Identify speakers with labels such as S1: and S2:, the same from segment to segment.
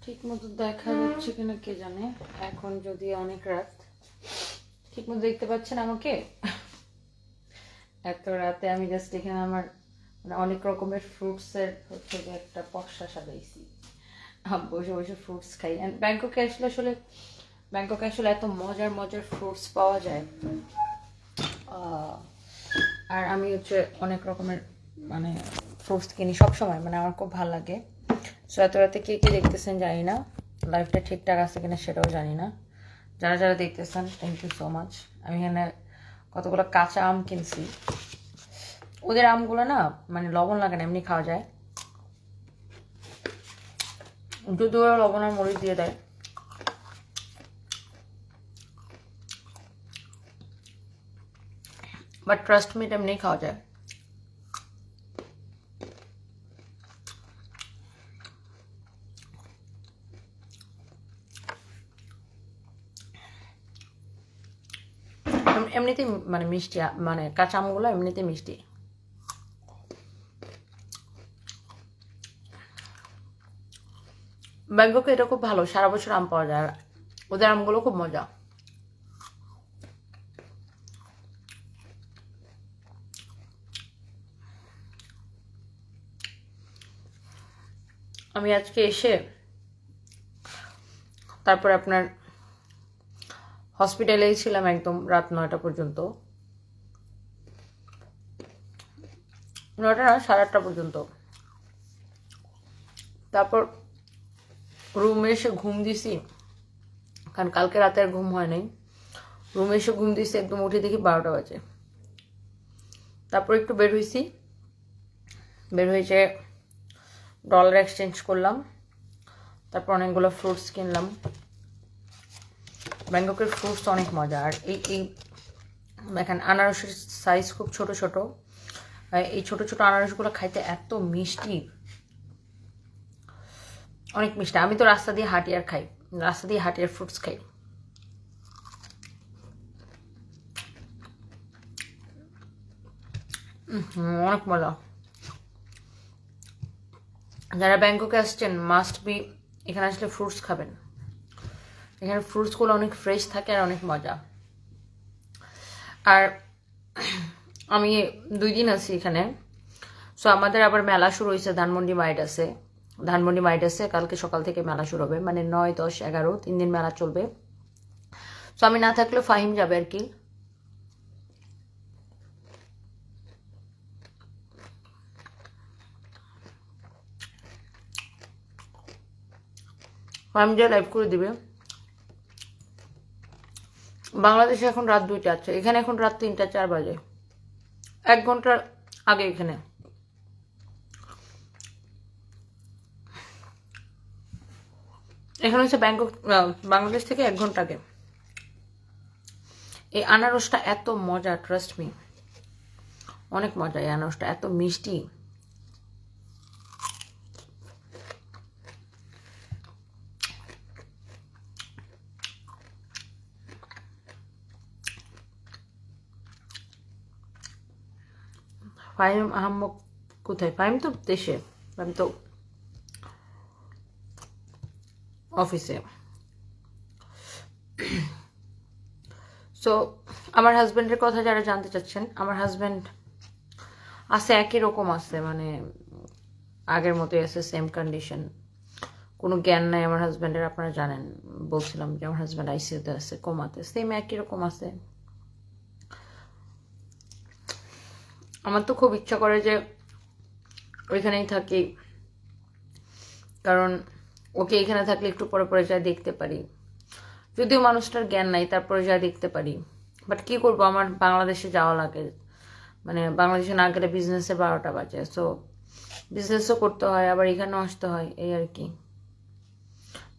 S1: ঠিক মতো দেখা যাচ্ছে কিনা কে জানে। এখন যদি অনেক রাত, ঠিক মতো দেখতে পাচ্ছেন আমাকে? এত রাতে আমি জাস্ট এখানে আমার মানে অনেক রকমের ফ্রুটসের হচ্ছে যে একটা পসরা সাজাইছি, বসে বসে ফ্রুটস খাই। অ্যান্ড ব্যাংককে আসলে এত মজার মজার ফ্রুটস পাওয়া যায়। আর আমি হচ্ছে অনেক রকমের মানে ফ্রুটস কিনি সবসময়, মানে আমার খুব ভালো লাগে। সো এত রাতে কে কে দেখতেছেন জানি না, লাইফটা ঠিকঠাক আছে কিনা সেটাও জানি না। যারা যারা দেখতেছেন থ্যাংক ইউ সো মাচ। আমি এখানে কতগুলো কাঁচা আম কিনছি। ওদের আমগুলো না মানে লবণ লাগে না, এমনি খাওয়া যায়, যদি ওরা লবণ আর মরিচ দিয়ে দেয়। বাট ট্রাস্ট মি, এটা এমনি খাওয়া যায়। এমনিতেই মানে মিষ্টি, মানে কাঁচা আমগুলো এমনিতেই মিষ্টি। ব্যাংককে এটা খুব ভালো, সারা বছর আম পাওয়া যায়। আর ওদের আমগুলো খুব মজা। আমি আজকে এসে তারপর আপনার হসপিটালেই ছিলাম একদম রাত 9টা পর্যন্ত। 9টা না, 8:30 পর্যন্ত। তারপর রুমে এসে ঘুম দিছি, কারণ কালকে রাতে আর ঘুম হয় নাই। রুমে এসে ঘুম দিছি, একদম উঠে দেখি 12টা বাজে। তারপর একটু বের হয়েছি, বের হয়েছে ডলার এক্সচেঞ্জ করলাম। তারপর অনেকগুলো ফ্রুটস কিনলাম। ব্যাংককের ফ্রুটস অনেক মজা। আর এই দেখেন আনারসের সাইজ খুব ছোট ছোট। এই ছোট ছোট আনারসগুলো খাইতে এত মিষ্টি, অনেক মিষ্টি। আমি তো রাস্তা দিয়ে হাঁটি আর খাই, রাস্তা দিয়ে হাঁটি আর ফ্রুটস খাই। অনেক মজা। যারা ব্যাংককে আসছেন মাস্ট বি এখানে আসলে ফ্রুটস খাবেন। এখানে ফ্রুটসগুলো অনেক ফ্রেশ থাকে আর অনেক মজা। আর আমি 2 দিন আছি এখানে। সো আমাদের আবার মেলা শুরু হয়েছে ধানমন্ডি মাইডাসে। কালকে সকাল থেকে মেলা শুরু হবে, মানে 9, 10, 11 3 দিন মেলা চলবে। সো আমি না থাকলেও ফাহিম যাবে আর কি। ফাহিম যা লাইভ করে দিবে। বাংলাদেশে এখন রাত 2টা আছে, এখানে এখন রাত 3টা 4 বাজে, 1 ঘন্টার আগে এখানে। এখানে হচ্ছে ব্যাংকক, বাংলাদেশ থেকে 1 ঘন্টা আগে। এই আনারসটা এত মজা, ট্রাস্ট মি, অনেক মজা। এই আনারসটা এত মিষ্টি। ফাহিম আহম্মক কোথায়? ফাহিম তো দেশে, ফাহিম তো অফিসে। সো আমার হাজব্যান্ডের কথা যারা জানতে চাচ্ছেন, আমার হাজব্যান্ড আছে একই রকম আছে, মানে আগের মতোই আছে, সেম কন্ডিশন। কোনো জ্ঞান নাই আমার হাজব্যান্ডের। আপনারা জানেন, বলছিলাম যে আমার হাজব্যান্ড আইসিইউতে আছে, কোমাতে, সেম একই রকম আছে। আমার তো খুব ইচ্ছা করে যে ওইখানেই থাকি, কারণ ওকে এখানে থাকলে একটু পরে পরে যা দেখতে পারি। যদিও মানুষটার জ্ঞান নাই, তারপরে যা দেখতে পারি। বাট কি করবো, আমার বাংলাদেশে যাওয়া লাগে। মানে বাংলাদেশে না গেলে বিজনেসে 12টা বাজে। সো বিজনেসও করতে হয়, আবার এখানেও আসতে হয়, এই আর কি।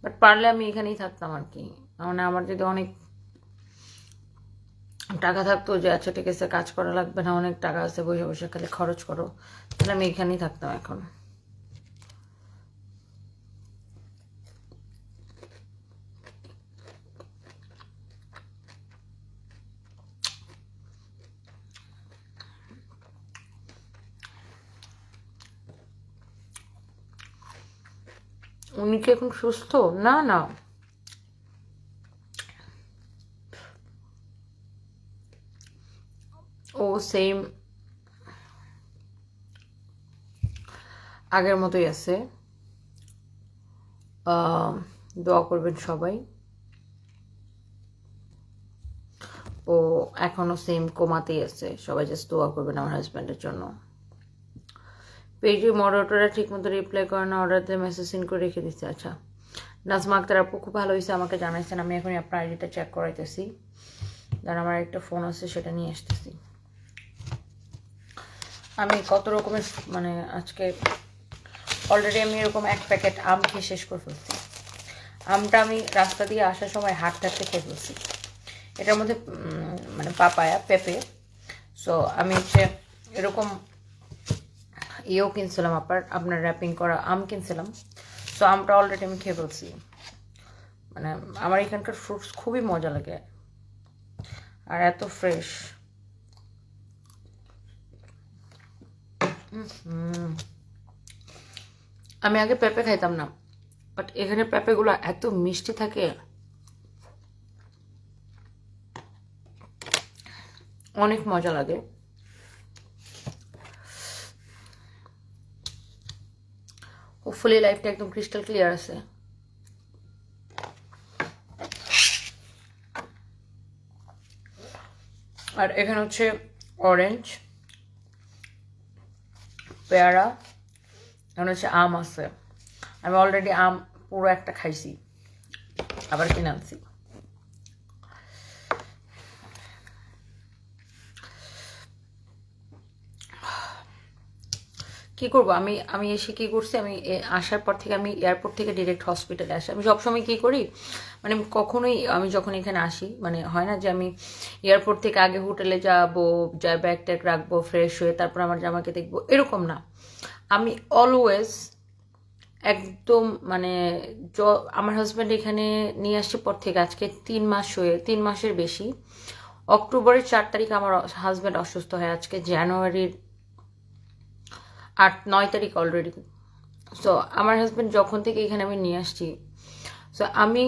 S1: বাট পারলে আমি এখানেই থাকতাম আর কি। মানে আমার যদি অনেক টাকা থাকতো যে আচ্ছা ঠিক আছে কাজ করা লাগবে না, অনেক টাকা আছে, বসে বসে খালি খরচ করো, তাহলে আমি এখানেই থাকতাম এখন। উনি কি এখন সুস্থ? না না, ও সেম আগের মতোই আছে। দোয়া করবেন সবাই। ও এখনো সেম কোমাতেই আছে, সবাই জাস্ট দোয়া করবেন আমার হাজব্যান্ডের জন্য। পেজে মডারেটররা ঠিক মতো রিপ্লাই করে না, অর্ডার দিয়ে মেসেজ সিন করে রেখে দিচ্ছে। আচ্ছা, নাজমা আক্তার আপু খুব ভালো হয়েছে, আমাকে জানাইছেন। আমি এখনই আপনার আইডিটা চেক করাইতেছি, কারণ আমার একটা ফোন আছে, সেটা নিয়ে আসতেছি। আমি কত রকমের মানে আজকে অলরেডি আমি এরকম 1 প্যাকেট আম খেয়ে শেষ করে ফেলছি। আমটা আমি রাস্তা দিয়ে আসার সময় হাঁটতে হাঁটতে খেয়ে ফেলছি। এটার মধ্যে মানে পাপায়া, পেঁপে। সো আমি হচ্ছে এরকম ইয়েও কিনছিলাম, আপনার র্যাপিং করা আম কিনছিলাম। সো আমটা অলরেডি আমি খেয়ে ফেলছি। মানে আমার এখানকার ফ্রুটস খুবই মজা লাগে আর এত ফ্রেশ। আমি আগে পেঁপে খাইতাম না, বাট এখানে পেঁপেগুলো এত মিষ্টি থাকে, অনেক মজা লাগে। হোপফুলি লাইফটা একদম ক্রিস্টাল ক্লিয়ার আছে। আর এখানে হচ্ছে অরেঞ্জ, পেয়ারা, এখানে হচ্ছে আম আছে। আমি অলরেডি আম পুরো একটা খাইছি, আবার কিনে আনছি। কি করবো আমি আমি এসে কি করছি, আমি আসার পর থেকে আমি এয়ারপোর্ট থেকে ডিরেক্ট হসপিটালে আসি। আমি সবসময় কি করি, মানে কখনোই আমি যখন এখানে আসি, মানে হয় না যে আমি এয়ারপোর্ট থেকে আগে হোটেলে যাবো, যা ব্যাগ ট্যাগ রাখবো, ফ্রেশ হয়ে তারপর আমার জামাকে দেখবো, এরকম না। আমি অলওয়েজ একদম মানে আমার হাজব্যান্ড এখানে নিয়ে আসছে পর থেকে আজকে 3 মাস হয়ে, 3 মাসের বেশি। অক্টোবরের 4 তারিখ আমার হাজব্যান্ড অসুস্থ হয়, আজকে জানুয়ারির 9 তারিখ অলরেডি। সো আমার হাজব্যান্ড যখন থেকে এখানে আমি নিয়ে আসছি, সো আমি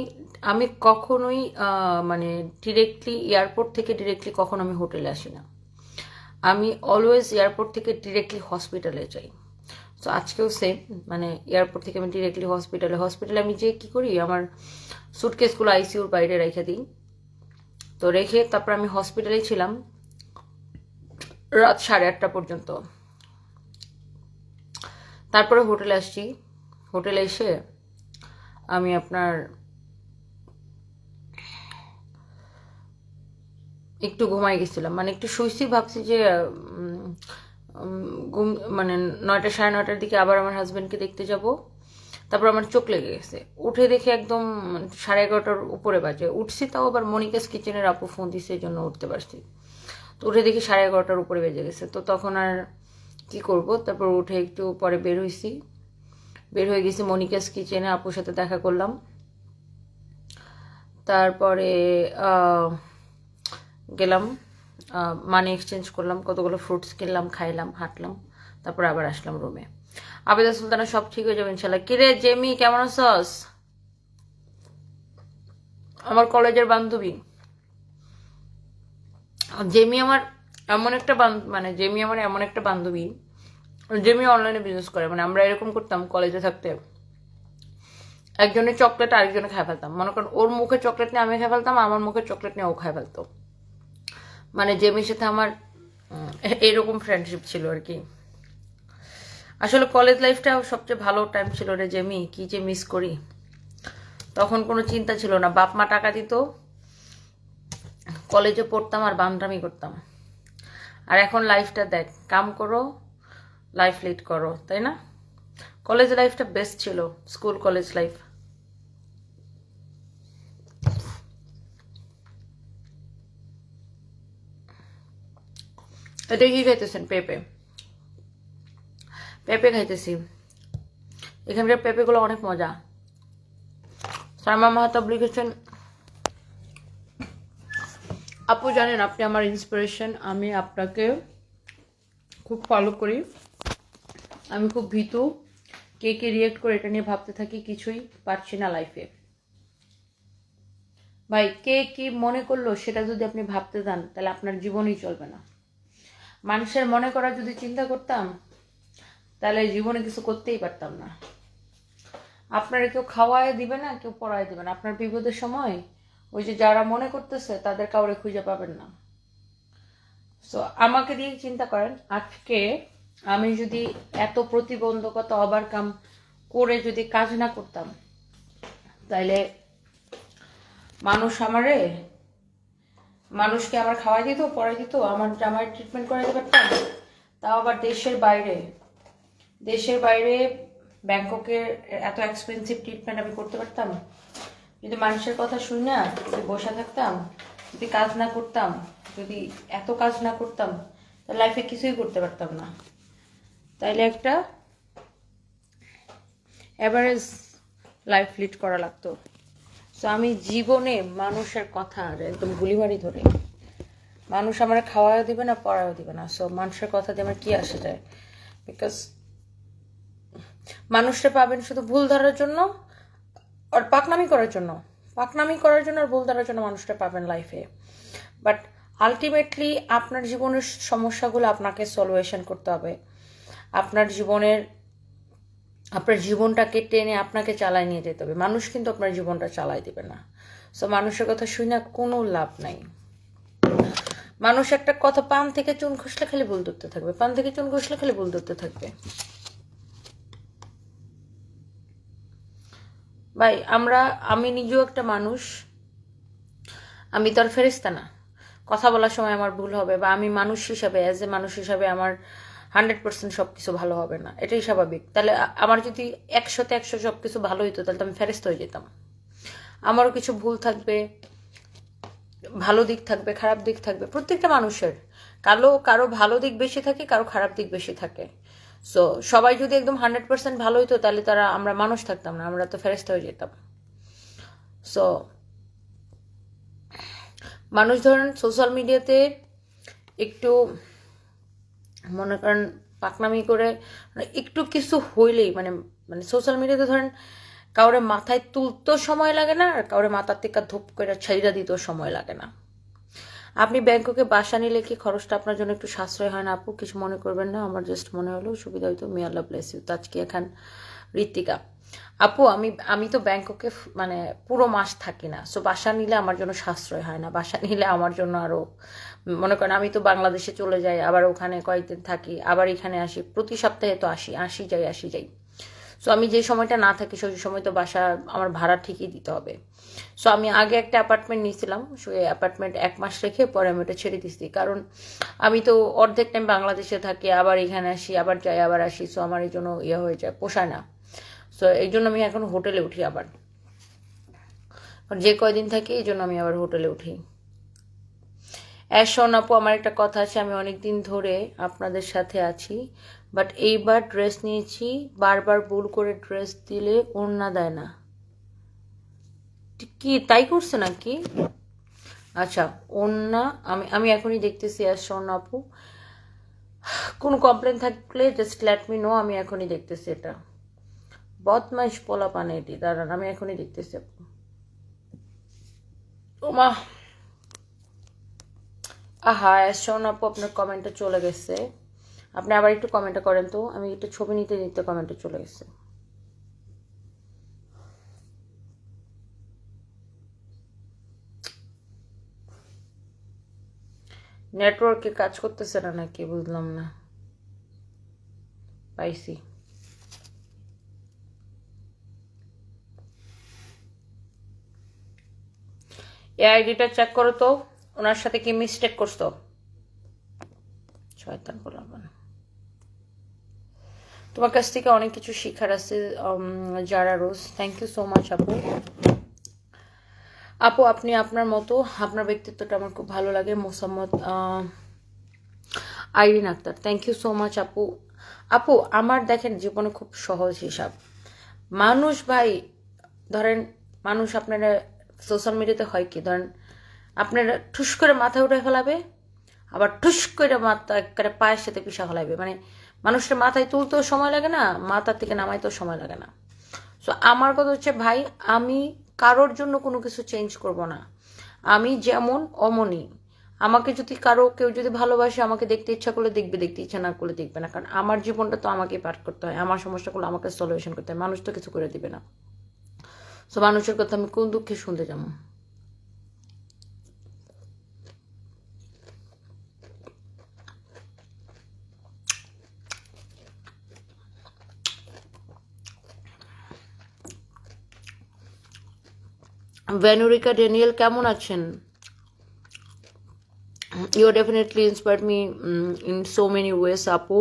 S1: আমি কখনোই মানে ডিরেক্টলি এয়ারপোর্ট থেকে ডিরেক্টলি কখনো আমি হোটেলে আসি না। আমি অলওয়েজ এয়ারপোর্ট থেকে ডিরেক্টলি হসপিটালে যাই। সো আজকেও সেম, মানে এয়ারপোর্ট থেকে আমি ডিরেক্টলি হসপিটালে আমি যে কী করি, আমার সুটকেসগুলো আইসিউর বাইরে রেখে দিই। তো রেখে তারপর আমি হসপিটালেই ছিলাম রাত 8:30 পর্যন্ত। তারপরে হোটেলে আসছি, হোটেলে এসে আমি আপনার একটু ঘুমাই গেছিলাম, মানে একটু শুইছি, ভাবছি যে ঘুম মানে 9টা 9:30টার দিকে আবার আমার হাজব্যান্ডকে দেখতে যাব। তারপর আমার চোখ লেগে গেছে, উঠে দেখে একদম 11:30টার উপরে বাজে। উঠছি, তাও আবার মনিকাস কিচেনের আপু ফোন দিছে, এই জন্য উঠতে পারছি। তো উঠে দেখি 11:30টার উপরে বেজে গেছে। তো তখন আর কি করব, তারপর উঠে একটু পরে বের হয়ে গেছি মনিকাস কিচেনে, আপুর সাথে দেখা করলাম। তারপরে গেলাম, মানি এক্সচেঞ্জ করলাম, কতগুলো ফ্রুটস কিনলাম, খাইলাম, হাঁটলাম, তারপর আবার আসলাম রুমে। আবেদা সুলতানা সব ঠিক হয়ে যাবে ইনশাল্লাহ। কিরে জেমি, কেমন আছস? আমার কলেজের বান্ধবী জেমি আমার এমন একটা বান্ধবী, জেমি অনলাইনে বিজনেস করে। মানে আমরা এরকম করতাম কলেজে থাকতে, একজনের চকলেট আরেকজনে খাই ফেলতাম। মনে করেন ওর মুখে চকলেট নিয়ে আমি খাই ফেলতাম, আমার মুখে চকলেট নিয়ে ও খাই ফেলতো। মানে জেমির সাথে আমার এরকম ফ্রেন্ডশিপ ছিল আর কি। আসলে কলেজ লাইফটা সবচেয়ে ভালো টাইম ছিল রে জেমি, কি যে মিস করি। তখন কোনো চিন্তা ছিল না, বাপ মা টাকা দিত, কলেজে পড়তাম আর বান্দ্রামি করতাম। আর এখন লাইফটা দেখ, কাম করো, লাইফ লিড করো, তাই না? কলেজ লাইফটা বেস্ট ছিল, স্কুল কলেজ লাইফ। এটা কি খাইতেছেন? পেঁপে খাইতেছি। এখানকার পেঁপেগুলো অনেক মজা। সালমা মাহাতাব লিখেছেন, আপু জানেন আপনি আমার ইন্সপিরেশন, আমি আপনাকে খুব ফলো করি। আমি খুব ভীতু, কে কে রিয়েক্ট করে এটা নিয়ে ভাবতে থাকি, কিছুই পারছি না লাইফে। ভাই কে কি মনে করলো সেটা যদি আপনি ভাবতে যান তাহলে আপনার জীবনই চলবে না। মানুষের মনে করা যদি চিন্তা করতাম তাহলে জীবনে কিছু করতেই পারতাম না। আপনারা কেউ খাওয়ায় দিবে না, কেউ পড়ায় দিবে না। আপনার বিপদের সময় ওই যে যারা মনে করতেছে তাদের কাউরে খুঁজে পাবেন না। সো আমাকে দিয়ে চিন্তা করেন, আজকে আমি যদি এত প্রতিবন্ধকতা ওভারকাম করে যদি কাজ না করতাম তাইলে মানুষকে আমার খাওয়াই দিত, পড়াই দিত, আমার জামাই ট্রিটমেন্ট করাইতে পারতাম, তাও আবার দেশের বাইরে ব্যাংককের এত এক্সপেন্সিভ ট্রিটমেন্ট আমি করতে পারতাম। যদি মানুষের কথা শুনি না, যদি বসে থাকতাম, যদি কাজ না করতাম, যদি এত কাজ না করতাম, তাহলে লাইফে কিছুই করতে পারতাম না। তাইলে একটা অ্যাভারেজ লাইফ লিড করা লাগতো। সো আমি জীবনে মানুষের কথা একদম গুলিমারি ধরে, মানুষ আমার খাওয়াও দিবে না, পড়াও দিবে না। সো মানুষের কথা দিয়ে আমার কি আসে যায়? বিকজ মানুষটা পাবেন শুধু ভুল ধরার জন্য আর পাকনামি করার জন্য আর ভুল ধরার জন্য মানুষটা পাবেন লাইফে। বাট আলটিমেটলি আপনার জীবনের সমস্যাগুলো আপনাকে সলিউশন করতে হবে। আপনার জীবনটাকে টেনে আপনাকে চালায় নিয়ে যেতে হবে। মানুষ কিন্তু আপনার জীবনটা চালায় দিবে না। সো মানুষের কথা শুনে কোনো লাভ নাই। মানুষ একটা কথা, পান থেকে চুন খসলে খালি ভুল ধরতে থাকবে, ভাই আমি নিজেও একটা মানুষ, আমি তো আর ফেরেশতা না। কথা বলার সময় আমার ভুল হবে, বা আমি মানুষ হিসাবে মানুষ হিসাবে আমার 100% সবকিছু ভালো হবে না, এটাই স্বাভাবিক। তাহলে আমার যদি 100-তে 100 সবকিছু ভালো হইতো তাহলে তো আমি ফেরেশতা হয়ে যেতাম। আমারও কিছু ভুল থাকবে, ভালো দিক থাকবে, খারাপ দিক থাকবে, প্রত্যেকটা মানুষের। কারো ভালো দিক বেশি থাকে, কারো খারাপ দিক বেশি থাকে। সো সবাই যদি একদম 100% ভালো হইতো তাহলে আমরা মানুষ থাকতাম না, আমরা তো ফেরেশতা হয়ে যেতাম। সো মানুষ ধরেন সোশ্যাল মিডিয়াতে একটু মনে করেন পাকনামি করে, একটু কিছু হইলেই মানে সোশ্যাল মিডিয়াতে ধরেন কাউরে মাথায় তুলতেও সময় লাগে না, আর কাউরে মাথার থেকে ধূপ করে ছাইড়া দিতেও সময় লাগে না। আপনি ব্যাংককে বাসা নিলে কি খরচটা আপনার জন্য একটু সাশ্রয় হয় না আপু? কিছু মনে করবেন না, আমার জাস্ট মনে হলো সুবিধা হইতো। মে আল্লাহ ব্লেস ইউ। তাজকি খান ঋতিকা আপু, আমি তো ব্যাংককে মানে পুরো মাস থাকি না। সো বাসা নিলে আমার জন্য সাশ্রয় হয় না। বাসা নিলে আমার জন্য আরো, মনে করেন আমি তো বাংলাদেশে চলে যাই, আবার ওখানে কয়েকদিন থাকি, আবার এখানে আসি, প্রতি সপ্তাহে তো আসি যাই। সো আমি যে সময়টা না থাকি সেই সময় তো বাসা আমার ভাড়া ঠিকই দিতে হবে। সো আমি আগে একটা অ্যাপার্টমেন্ট নিয়েছিলাম, সেই অ্যাপার্টমেন্ট 1 মাস রেখে পরে আমি ওটা ছেড়ে দিচ্ছি। কারণ আমি তো অর্ধেক টাইম বাংলাদেশে থাকি, আবার এখানে আসি, আবার যাই, আবার আসি। সো আমার এই জন্য হয়ে যায়, পোষায় না। সো এই জন্য আমি এখন হোটেলে উঠি আবার, যে কয়দিন থাকি এই জন্য আমি আবার হোটেলে উঠি। শোন আপু, আমার একটা কথা আছে, আমি অনেকদিন ধরে আপনাদের সাথে আছি, বাট এইবার ড্রেস নিয়েছি, বারবার ভুল করে ড্রেস দিলে ওড়না দেয় না। কি তাই করছে নাকি? আচ্ছা, ওড়না আমি এখনই দেখতেছি। শোন আপু, কোনো কমপ্লেন থাকলে জাস্ট লেট মি নো, আমি এখনই দেখতেছি। এটা বদমাইশ পোলা পানে এটি, দাঁড়ান আমি এখনই দেখতেছি আপু। ওমা, আহা শোন আপু, আপনার কমেন্টে চলে গেছে। আপনি আবার একটু কমেন্টটা করেন তো, আমি একটু ছবি নিতে কমেন্টে চলে গেছে। নেটওয়ার্কে কাজ করতেছে না নাকি বুঝলাম না। পাইছি। এই আইডিটা চেক করো তো, ওনার সাথে কি মিস্টেক করছো? শয়তান বললাম না। তোমার কাছ থেকে অনেক কিছু শিখার আছে যারা রোজ। থ্যাংক ইউ সো মাচ আপু। আপু আপনি আপনার মতো, আপনার ব্যক্তিত্বটা আমার খুব ভালো লাগে। Mosammat Irin Akter, thank you so much আপু। আপু আমার দেখেন জীবনে খুব সহজ হিসাব। মানুষ ভাই, ধরেন মানুষ আপনারা সোশ্যাল মিডিয়াতে হয় কি, ধরেন আপনারা ঠুস করে মাথা উঠে ফেলাবে, আবার ঠুস করে মাথা একেবারে পায়ের সাথে পিষা ফেলাবে। মানে মানুষের মাথায় তুলতেও সময় লাগে না, মাথার থেকে নামাইতেও সময় লাগে না। সো আমার কথা হচ্ছে ভাই, আমি কারোর জন্য কোনো কিছু চেঞ্জ করব না। আমি যেমন অমনই। আমাকে যদি কেউ যদি ভালোবাসে, আমাকে দেখতে ইচ্ছা করলে দেখবে, দেখতে ইচ্ছা না করলে দেখবে না। কারণ আমার জীবনটা তো আমাকে পার করতে হয়, আমার সমস্যাগুলো আমাকে সলিউশন করতে হয়, মানুষ তো কিছু করে দিবে না। সো মানুষের কথা আমি কোন দুঃখে শুনতে যাবো? ভেনুরিকা ড্যানিয়েল কেমন আছেন? You definitely inspired me in so many ways, আপু।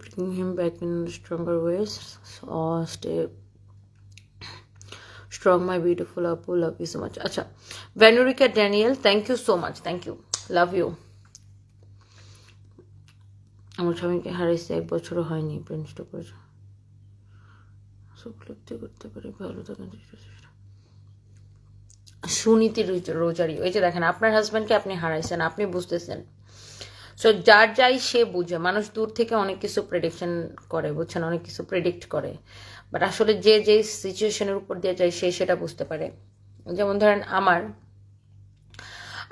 S1: Bring him back in stronger ways. So stay strong, my beautiful Apu. Love you so much. Acha, Venurika Daniel, thank you so much. Thank you. Love you. আমার স্বামীকে হারাইছে 1 বছরও হয়নি, প্রেমটা করেছে। উপলব্ধি করতে পারি ভালো থাকেন। সুনীতি রোজারি, ওই যে দেখেন আপনার হাজব্যান্ডকে আপনি হারাইছেন, আপনি বুঝতেছেন। সো যার যাই সে বুঝে। মানুষ দূর থেকে অনেক কিছু প্রেডিকশন করে, বুঝছেন, অনেক কিছু প্রেডিক্ট করে, বাট আসলে যে যে সিচুয়েশনের উপর দিয়ে যায় সে সেটা বুঝতে পারে। যেমন ধরেন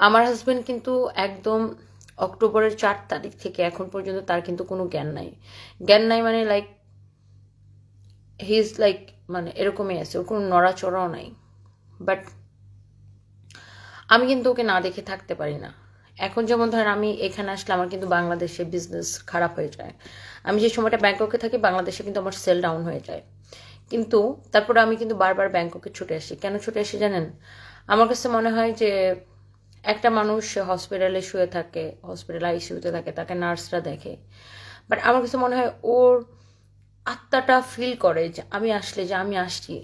S1: আমার হাজব্যান্ড কিন্তু একদম অক্টোবরের 4 তারিখ থেকে এখন পর্যন্ত তার কিন্তু কোনো জ্ঞান নাই মানে লাইক হি ইজ লাইক, মানে এরকমই আছে, ওর কোনো নড়াচড়াও নাই। বাট আমি কিন্তু ওকে না দেখে থাকতে পারি না। এখন যেমন ধরেন আমি এখানে আসলে আমার কিন্তু বাংলাদেশে বিজনেস খারাপ হয়ে যায়। আমি যে সময়টা ব্যাংককে থাকি বাংলাদেশে কিন্তু আমার সেল ডাউন হয়ে যায়। কিন্তু তারপরে আমি কিন্তু বারবার ব্যাংককে ছুটে আসি। কেন ছুটে আসি জানেন? আমার কাছে মনে হয় যে একটা মানুষ হসপিটালে শুয়ে থাকে, হসপিটাল আইসিইউতে থাকে, তাকে নার্সরা দেখে, বাট আমার কাছে মনে হয় ওর আত্মাটা ফিল করে যে আমি আসলে যে আমি আসছি।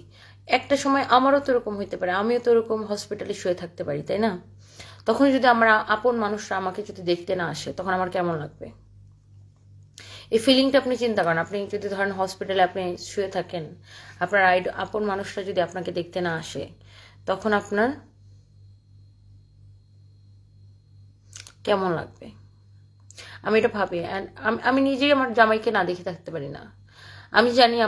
S1: একটা সময় আমারও তো এরকম হইতে পারে, আমিও তো এরকম হসপিটালে শুয়ে থাকতে পারি, তাই না? তখন যদি আমার আপন মানুষরা আমাকে যদি দেখতে না আসে তখন আমার কেমন লাগবে? এই ফিলিংটা আপনি চিন্তা করেন। আপনি যদি ধরেন হসপিটালে আপনি শুয়ে থাকেন, আপনার আপন মানুষরা যদি আপনাকে দেখতে না আসে তখন আপনার কেমন লাগবে? আমি এটা ভাবি। আমি নিজেই আমার জামাইকে না দেখে থাকতে পারি না। আমি জানি না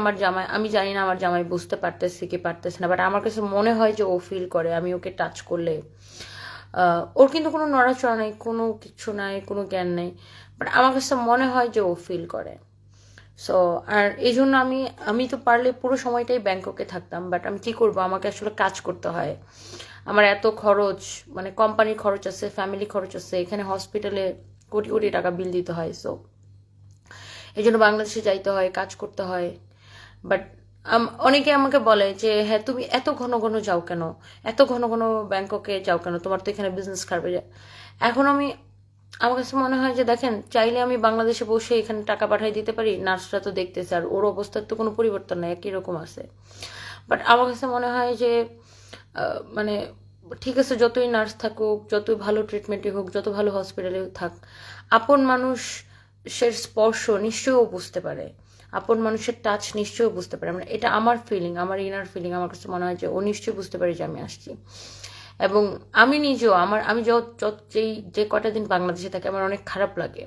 S1: আমার জামাই বুঝতে পারতেছে কি পারতেছে না, বাট আমার কাছে মনে হয় যে ও ফিল করে। আমি ওকে টাচ করলে ওর কিন্তু কোনো নড়াচড়া নেই, কোনো কিছু নাই, কোনো জ্ঞান নেই, বাট আমার কাছে মনে হয় যে ও ফিল করে। সো আর এই জন্য আমি তো পারলে পুরো সময়টাই ব্যাংককে থাকতাম, বাট আমি কি করব, আমাকে আসলে কাজ করতে হয়। আমার এত খরচ, মানে কোম্পানির খরচ আছে, ফ্যামিলি খরচ আছে, এখানে হসপিটালে কোটি কোটি টাকা বিল দিতে হয়। সো এই জন্য বাংলাদেশে যাইতে হয়, কাজ করতে হয়। বাট অনেকে আমাকে বলে যে হ্যাঁ তুমি এত ঘন ঘন যাও কেন, এত ঘন ঘন ব্যাংককে যাও কেন, তোমার তো এখানে বিজনেস খারাপ হয়ে যায়। এখন আমার কাছে মনে হয় যে দেখেন, চাইলে আমি বাংলাদেশে বসে এখানে টাকা পাঠিয়ে দিতে পারি, নার্সরা তো দেখতেছে, আর ওর অবস্থার তো কোনো পরিবর্তন নেই, একই রকম আছে। বাট আমার কাছে মনে হয় যে মানে ঠিক আছে, যতই নার্স থাকুক, যতই ভালো ট্রিটমেন্টই হোক, যত ভালো হসপিটালে থাক, আপন মানুষের স্পর্শ নিশ্চয়ই ও বুঝতে পারে, আপন মানুষের টাচ নিশ্চয়ই বুঝতে পারে। মানে এটা আমার ফিলিং, আমার ইনার ফিলিং। আমার কাছে মনে হয় যে ও নিশ্চয়ই বুঝতে পারে যে আমি আসছি। এবং আমি নিজেও আমি যে কটা দিন বাংলাদেশে থাকি আমার অনেক খারাপ লাগে।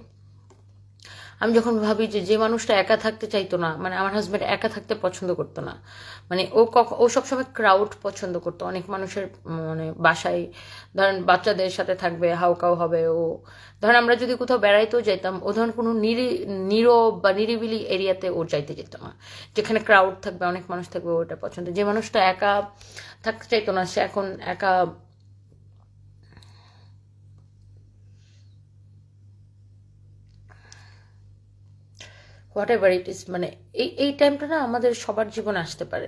S1: আমি যখন ভাবি যে মানুষটা একা থাকতে চাইতো না, মানে আমার হাজব্যান্ড একা থাকতে পছন্দ করতো না, মানে ও সবসময় ক্রাউড পছন্দ করতো। অনেক মানুষের মানে বাসায় ধরেন বাচ্চাদের সাথে থাকবে, হাউকাউ হবে। ও ধরেন আমরা যদি কোথাও বেড়াইতেও যাইতাম, ও ধরেন কোনো নীরব বা নিরিবিলি এরিয়াতে ও যাইতে যেত না, যেখানে ক্রাউড থাকবে, অনেক মানুষ থাকবে, ওটা পছন্দ। যে মানুষটা একা থাকতে চাইতো না সে এখন একা হোয়াট এভার ইট ইজ। মানে এই টাইমটা না আমাদের সবার জীবনে আসতে পারে।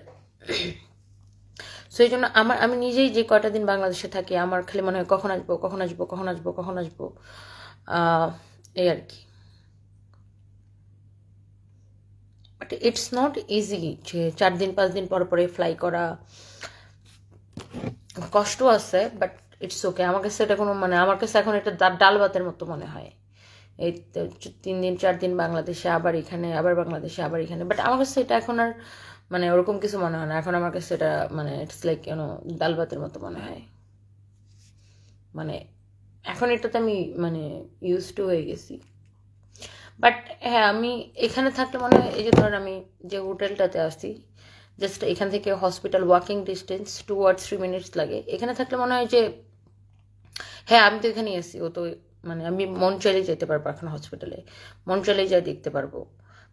S1: সো এই জন্য আমি নিজেই যে কয়টা দিন বাংলাদেশে থাকি আমার খালি মনে হয় কখন আসবো, কখন আসবো, কখন আসবো, কখন আসবো, এই আর কি। বাট ইটস নট ইজি যে 4 দিন 5 দিন পর পরে ফ্লাই করা, কষ্ট আছে, বাট ইটস ওকে। আমার কাছে এটা কোনো মানে আমার কাছে এখন এটা ডাল ভাতের মতো মনে হয়। এই 3 দিন 4 দিন বাংলাদেশে, আবার এখানে, আবার বাংলাদেশে, আবার এখানে। বাট আমার কাছে এটা এখন আর মানে ওরকম কিছু মনে হয় না। এখন আমার কাছে এটা মানে ইটস লাইক ডাল ভাতের মতো মনে হয়। মানে এখন এটাতে আমি মানে ইউজ টু হয়ে গেছি। বাট হ্যাঁ, আমি এখানে থাকলে মনে হয়, এই যে ধর আমি যে হোটেলটাতে আসি, জাস্ট এখান থেকে hospital walking distance 2 or 3 minutes লাগে। এখানে থাকলে মনে হয় যে হ্যাঁ, আমি তো এখানেই আছি, ও তো মানে আমি মন চাইলেই যেতে পারবো এখন হসপিটালে, মন চাইলেই যা দেখতে পারবো।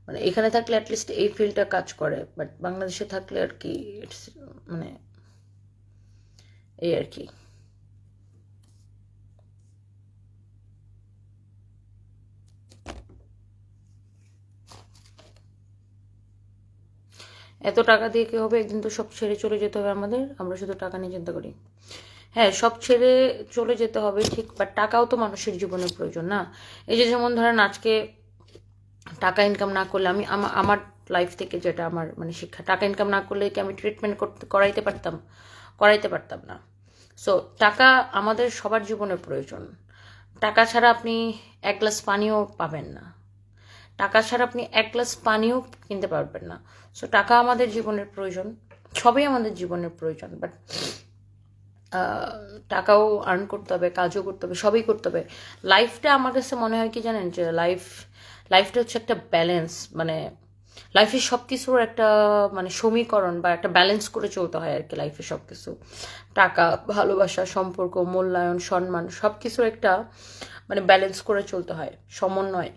S1: মানে এখানে থাকলে অ্যাটলিস্ট এই ফিলটা কাজ করে, বাট বাংলাদেশে থাকলে আর কি মানে এই আর কি। এত টাকা দিয়ে কি হবে? একদিন তো সব ছেড়ে চলে যেতে হবে আমাদের, আমরা শুধু টাকা নিয়ে চিন্তা করি। হ্যাঁ, সব ছেড়ে চলে যেতে হবে ঠিক, বাট টাকাও তো মানুষের জীবনের প্রয়োজন না? এই যে যেমন ধরেন আজকে টাকা ইনকাম না করলে আমি আমার লাইফ থেকে যেটা আমার মানে শিক্ষা, টাকা ইনকাম না করলে কি আমি ট্রিটমেন্ট করাইতে পারতাম? করাইতে পারতাম না। সো টাকা আমাদের সবার জীবনের প্রয়োজন। টাকা ছাড়া আপনি এক গ্লাস পানিও পাবেন না, টাকা ছাড়া আপনি এক গ্লাস পানিও কিনতে পারবেন না। সো টাকা আমাদের জীবনের প্রয়োজন, সবই আমাদের জীবনের প্রয়োজন। বাট টাকাও আর্ন করতে হবে, কাজও করতে হবে, সবই করতে হবে। লাইফটা আমার কাছে মনে হয় কি জানেন, যে লাইফটা হচ্ছে একটা ব্যালেন্স। মানে লাইফের সব কিছুর একটা মানে সমীকরণ বা একটা ব্যালেন্স করে চলতে হয় আর কি। লাইফের সব কিছু, টাকা, ভালোবাসা, সম্পর্ক, মূল্যায়ন, সম্মান, সব কিছুর একটা মানে ব্যালেন্স করে চলতে হয়, সমন্বয়।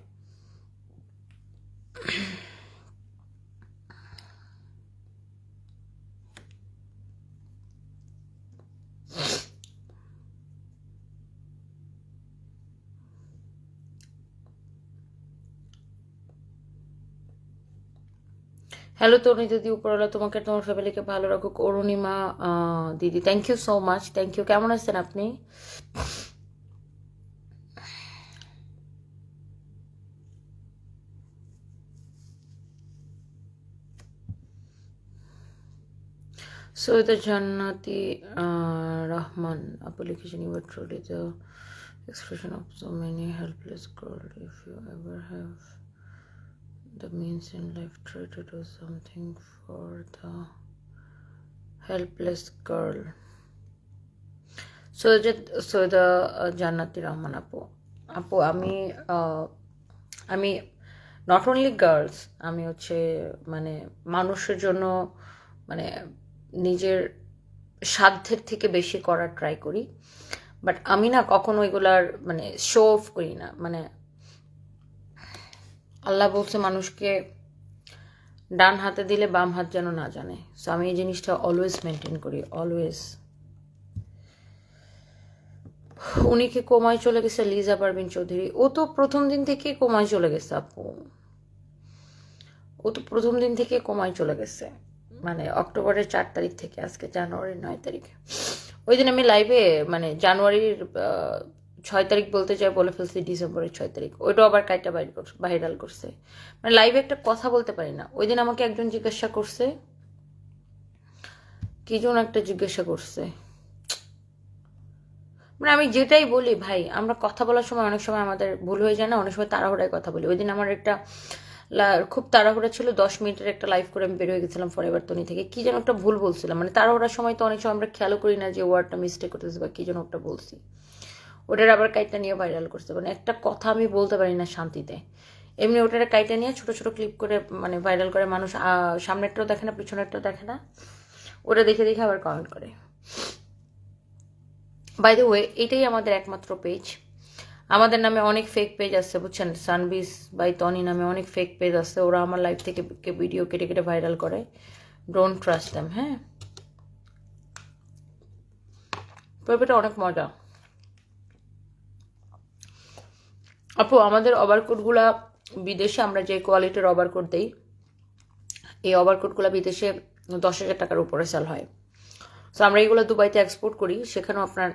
S1: হ্যালো তরুণী দিদি, উপরওয়ালা তোমাকে তোমার ফ্যামিলিকে ভালো রাখুক। অরুণিমা দিদি, thank you so much, thank you. কেমন আছেন আপনি? সৈয়দা জান্নাতি রহমান আপু লিখেছেন, you are truly the expression of so many helpless girls. If you ever have the means in life, try to do something for the helpless girl. Syeda Jannati Rahman আপু, আমি আমি not only girls, আমি হচ্ছে মানে মানুষের জন্য মানে নিজের সাধ্যের থেকে বেশি করার ট্রাই করি। বাট আমি না কখনো এগুলার মানে শো অফ করি না। মানে আল্লাহ বলছে মানুষকে ডান হাতে দিলে বাম হাত যেন না জানে। সো আমি এই জিনিসটা অলওয়েজ মেনটেন করি, অলওয়েজ। উনি কি কোমায় চলে গেছে? লিজা পারভিন চৌধুরী, ও তো প্রথম দিন থেকে কোমায় চলে গেছে আপু, ও তো প্রথম দিন থেকে কোমায় চলে গেছে। মানে অক্টোবরের 4 তারিখ থেকে, আজকে জানুয়ারির 9 তারিখ। ওই দিন আমি লাইভে মানে জানুয়ারির 6 তারিখ বলতে চাই, বলে ফেলছি ডিসেম্বরের 6 তারিখ। ওইটাও আবার কাইটা ভাইরাল করছে। মানে লাইভে একটা কথা বলতে পারি না। ওই দিন আমাকে একজন জিজ্ঞাসা করছে, কি জন একটা জিজ্ঞাসা করছে, মানে আমি যেটাই বলি ভাই, আমরা কথা বলার সময় অনেক সময় আমাদের ভুল হয়ে যায় না, অনেক সময় তাড়াহুড়ায় কথা বলি। ওই দিন আমার একটা খুব তাড়াহুড়া ছিল, 10 মিনিটের একটা লাইভ করে আমি বের হয়ে গেছিলাম ফরএভার তনি থেকে। কি যেন একটা ভুল বলছিলাম, মানে তাড়াহুড়ার সময় তো অনেক সময় আমরা খেয়ালও করি না যে ওয়ার্ডটা মিস্টেক করতেছি বা কি যেন একটা বলছি। ওটার আবার কাইটটা নিয়ে ভাইরাল করছে। মানে একটা কথা আমি বলতে পারি না শান্তিতে, এমনি ওটার কাইটা নিয়ে ছোট ছোট ক্লিপ করে মানে ভাইরাল করে। মানুষ সামনেরটাও দেখে না, পিছনেরটাও দেখে না, ওটা দেখে দেখে আবার কমেন্ট করে। বাই দ্য ওয়ে, এটাই আমাদের একমাত্র পেজ। আমাদের নামে অনেক ফেক পেজ আছে, বুঝছেন? সানবিস বাই তনি নামে অনেক ফেক পেজ আছে, ওরা আমার লাইফ থেকে ভিডিও কেটে কেটে ভাইরাল করে। Don't trust them. হ্যাঁ, পেঁপেটা অনেক মজা আপু। আমাদের ওভারকোটগুলা বিদেশে আমরা যে কোয়ালিটির ওভারকোট দিই, এই ওভারকোটগুলো বিদেশে 10,000 টাকার উপরে সেল হয়। তো আমরা এইগুলো দুবাইতে এক্সপোর্ট করি, সেখানেও আপনার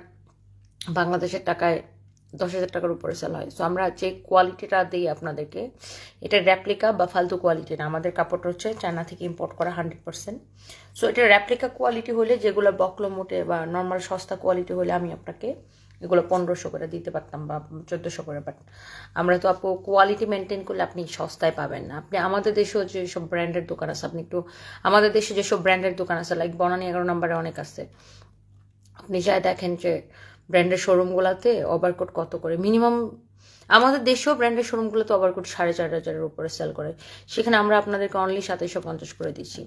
S1: বাংলাদেশের টাকায় 10,000 টাকার উপরে সেল হয়। সো আমরা যে কোয়ালিটিটা দিই আপনাদেরকে, এটা র্যাপ্লিকা বা ফালতু কোয়ালিটি না। আমাদের কাপড়টা হচ্ছে চায়না থেকে ইম্পোর্ট করা 100%। সো এটা র্যাপ্লিকা কোয়ালিটি হলে, যেগুলো বকলো মোটে বা নর্মাল সস্তা কোয়ালিটি হলে আমি আপনাকে এগুলো 1500 করে দিতে পারতাম বা 1400 করে। বাট আমরা তো আপু কোয়ালিটি মেনটেন করলে আপনি সস্তায় পাবেন না। আপনি আমাদের দেশেও যেসব ব্র্যান্ডের দোকান আছে, আপনি একটু আমাদের দেশে যেসব ব্র্যান্ডের দোকান আছে, লাইক বনানী 11 নম্বরে অনেক আছে, আপনি যাই দেখেন যে ব্র্যান্ডের শোরুমগুলোতে ওভারকোট কত করে মিনিমাম, আমাদের দেশেও ব্র্যান্ডের শোরুমগুলোতে ওভারকোট 4,500-এর উপরে সেল করে, সেখানে আমরা আপনাদেরকে অনলি 2750 করে দিচ্ছি।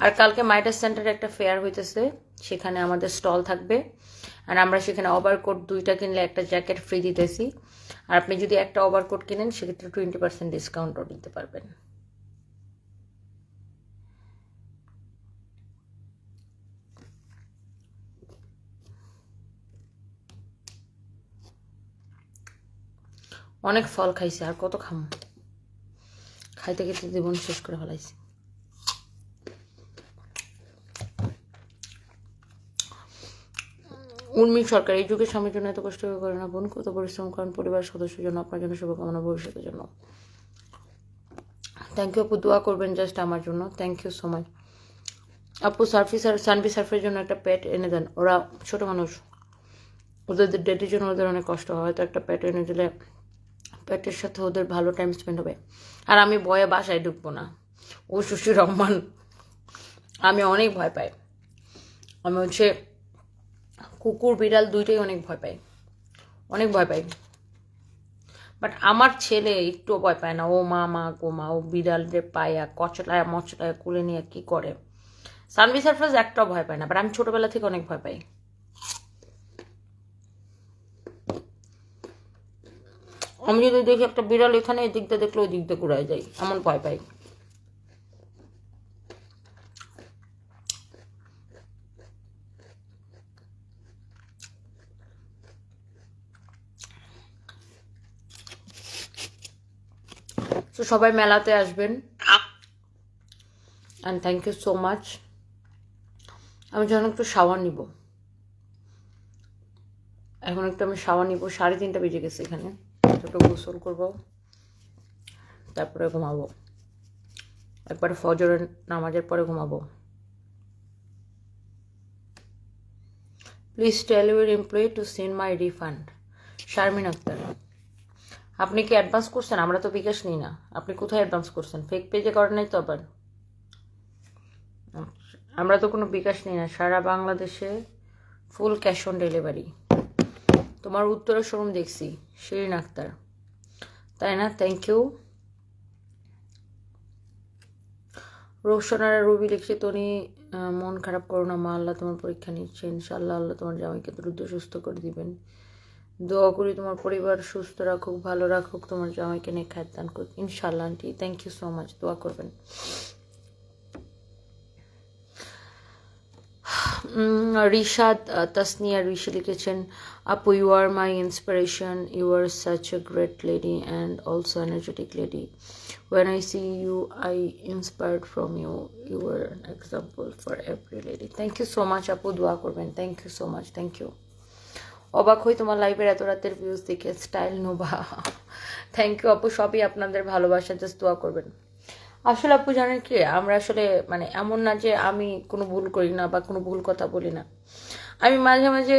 S1: আর কালকে মাইটাস সেন্টারে একটা ফেয়ার হইতেছে, সেখানে আমাদের স্টল থাকবে, আর আমরা সেখানে ওভারকোট 2টা কিনলে একটা জ্যাকেট ফ্রি দিতেছি, আর আপনি যদি একটা ওভারকোট কিনেন সেক্ষেত্রে 20% ডিসকাউন্টও দিতে পারবেন। অনেক ফল খাইছি, আর কত খামো, খাইতে খেতে জীবন শেষ করে ফেলাইছি। উর্মি সরকার, এই যুগে স্বামীর জন্য এত কষ্ট করে না বোন, কত পরিশ্রম করেন পরিবার সদস্যের জন্য, আপনার জন্য শুভকামনা ভবিষ্যতের জন্য। থ্যাংক ইউ আপু, দোয়া করবেন জাস্ট আমার জন্য, থ্যাংক ইউ সো মাচ আপু। সানভি সার্ফের জন্য একটা পেট এনে দেন, ওরা ছোট মানুষ, ওদের ডেটের জন্য ওদের অনেক কষ্ট হয়, হয়তো একটা পেট এনে দিলে পেটের সাথে ওদের ভালো টাইম স্পেন্ড হবে। আর আমি ভয়ে বাসায় ঢুকবো না, ও সুশীর রহমান, আমি অনেক ভয় পাই, আমি হচ্ছে কুকুর বিড়াল দুইটাই অনেক ভয় পাই, অনেক ভয় পাই। বাট আমার ছেলে একটু ভয় পায় না, ও মা গো মা, ও বিড়ালদের পায়া কচলায় মচলায় কুলে নিয়ে কি করে। সানভি সারফরাজ একটাও ভয় পায় না, বাট আমি ছোটবেলা থেকে অনেক ভয় পাই। আমি যদি দেখি একটা বিড়াল এখানে এদিক দিয়ে দেখলে ওই দিক দিয়ে ঘুরায় যাই, এমন ভয় পাই। তো সবাই মেলাতে আসবেন, and thank you so much. আমি যখন একটু শাওয়ার নিব, এখন একটু আমি শাওয়ার নিব, 3:30 বেজে গেছে, এখানে একটু গোসল করবো, তারপরে ঘুমাবো, একবারে ফজরের নামাজের পরে ঘুমাবো। Please tell your employee to send my refund. Sharmin Akter, আপনি কি অ্যাডভান্স করছেন? আমরা তো বিকাশ নিই না, আপনি কোথায় অ্যাডভান্স করছেন? ফেক পেজে করেন নাই তো আবার? আমরা তো কোনো বিকাশ নিই না, সারা বাংলাদেশে ফুল ক্যাশ অন ডেলিভারি। তোমার উত্তরের শোরুম দেখছি, শিরিন আক্তার, তাই না? Thank you. রোশনারা রবি লিখছে, তুমি মন খারাপ করো না মা, আল্লাহ তোমার পরীক্ষা নিচ্ছে, ইনশাআল্লাহ আল্লাহ তোমার জামাইকে দ্রুত সুস্থ করে দিবেন। দোয়া করি তোমার পরিবার সুস্থ রাখুক, ভালো রাখুক, তোমার জামাইকে নিয়ে খায় দান করুক ইনশাআল্লাহ। Aunty thank you so much, দোয়া করবেন। রিশাদ তাসনিয়া ঋষি লিখেছেন, আপু you are my inspiration, you are such a great lady and also energetic lady. When I see you, I inspired from you. You were an example for every lady. Thank you so much, আপু, দোয়া করবেন। Thank you so much, thank you. অবাক হই তোমার লাইভের এত রাতের views দেখে, স্টাইল নোভা। থ্যাংক ইউ আপু, সবই আপনাদের ভালোবাসা, জাস্ট দোয়া করবেন। আসলে আপু জানেন কি, আমরা আসলে মানে এমন না যে আমি কোনো ভুল করি না বা কোনো ভুল কথা বলি না, আমি মাঝে মাঝে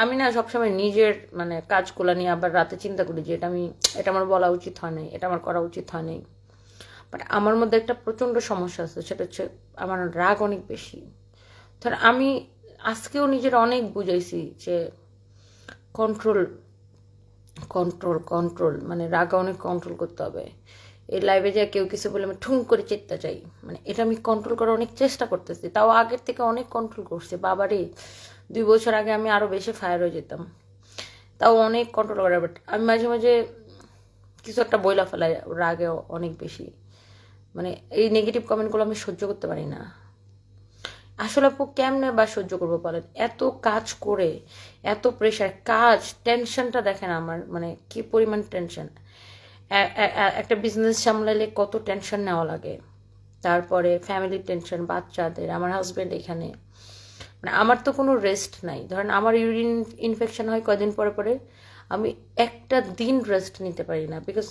S1: আমি না সবসময় নিজের মানে কাজগুলো নিয়ে আবার রাতে চিন্তা করি যে এটা আমার বলা উচিত হয় নাই, এটা আমার করা উচিত হয় নাই। বাট আমার মধ্যে একটা প্রচণ্ড সমস্যা আছে, সেটা হচ্ছে আমার রাগ অনেক বেশি। ধর আমি আজকেও নিজের অনেক বুঝাইছি যে কন্ট্রোল কন্ট্রোল কন্ট্রোল, মানে রাগ অনেক কন্ট্রোল করতে হবে। এই লাইভে যায় কেউ কিছু বলে আমি ঠুং করে চেতে চাই, মানে এটা আমি কন্ট্রোল করার অনেক চেষ্টা করতেছি, তাও আগের থেকে অনেক কন্ট্রোল করছি। বাবারে 2 বছর আগে আমি আরও বেশি ফায়ার হয়ে যেতাম, তাও অনেক কন্ট্রোল করা। বাট আমি মাঝে মাঝে কিছু একটা বইলা ফেলাই রাগে অনেক বেশি, মানে এই নেগেটিভ কমেন্টগুলো আমি সহ্য করতে পারি না। আসলে আপু কেমনে বা সহ্য করবো বলেন, এত কাজ করে এত প্রেশার, কাজ টেনশনটা দেখেন আমার, মানে কি পরিমাণ টেনশন। একটা বিজনেস সামলাইলে কত টেনশন নেওয়া লাগে, তারপরে ফ্যামিলির টেনশন, বাচ্চাদের, আমার হাজব্যান্ড এখানে, মানে আমার তো কোনো রেস্ট নাই। ধরেন আমার ইউরিন ইনফেকশন হয় কয়দিন পরে পরে, আমি একটা দিন রেস্ট নিতে পারি না। বিকজ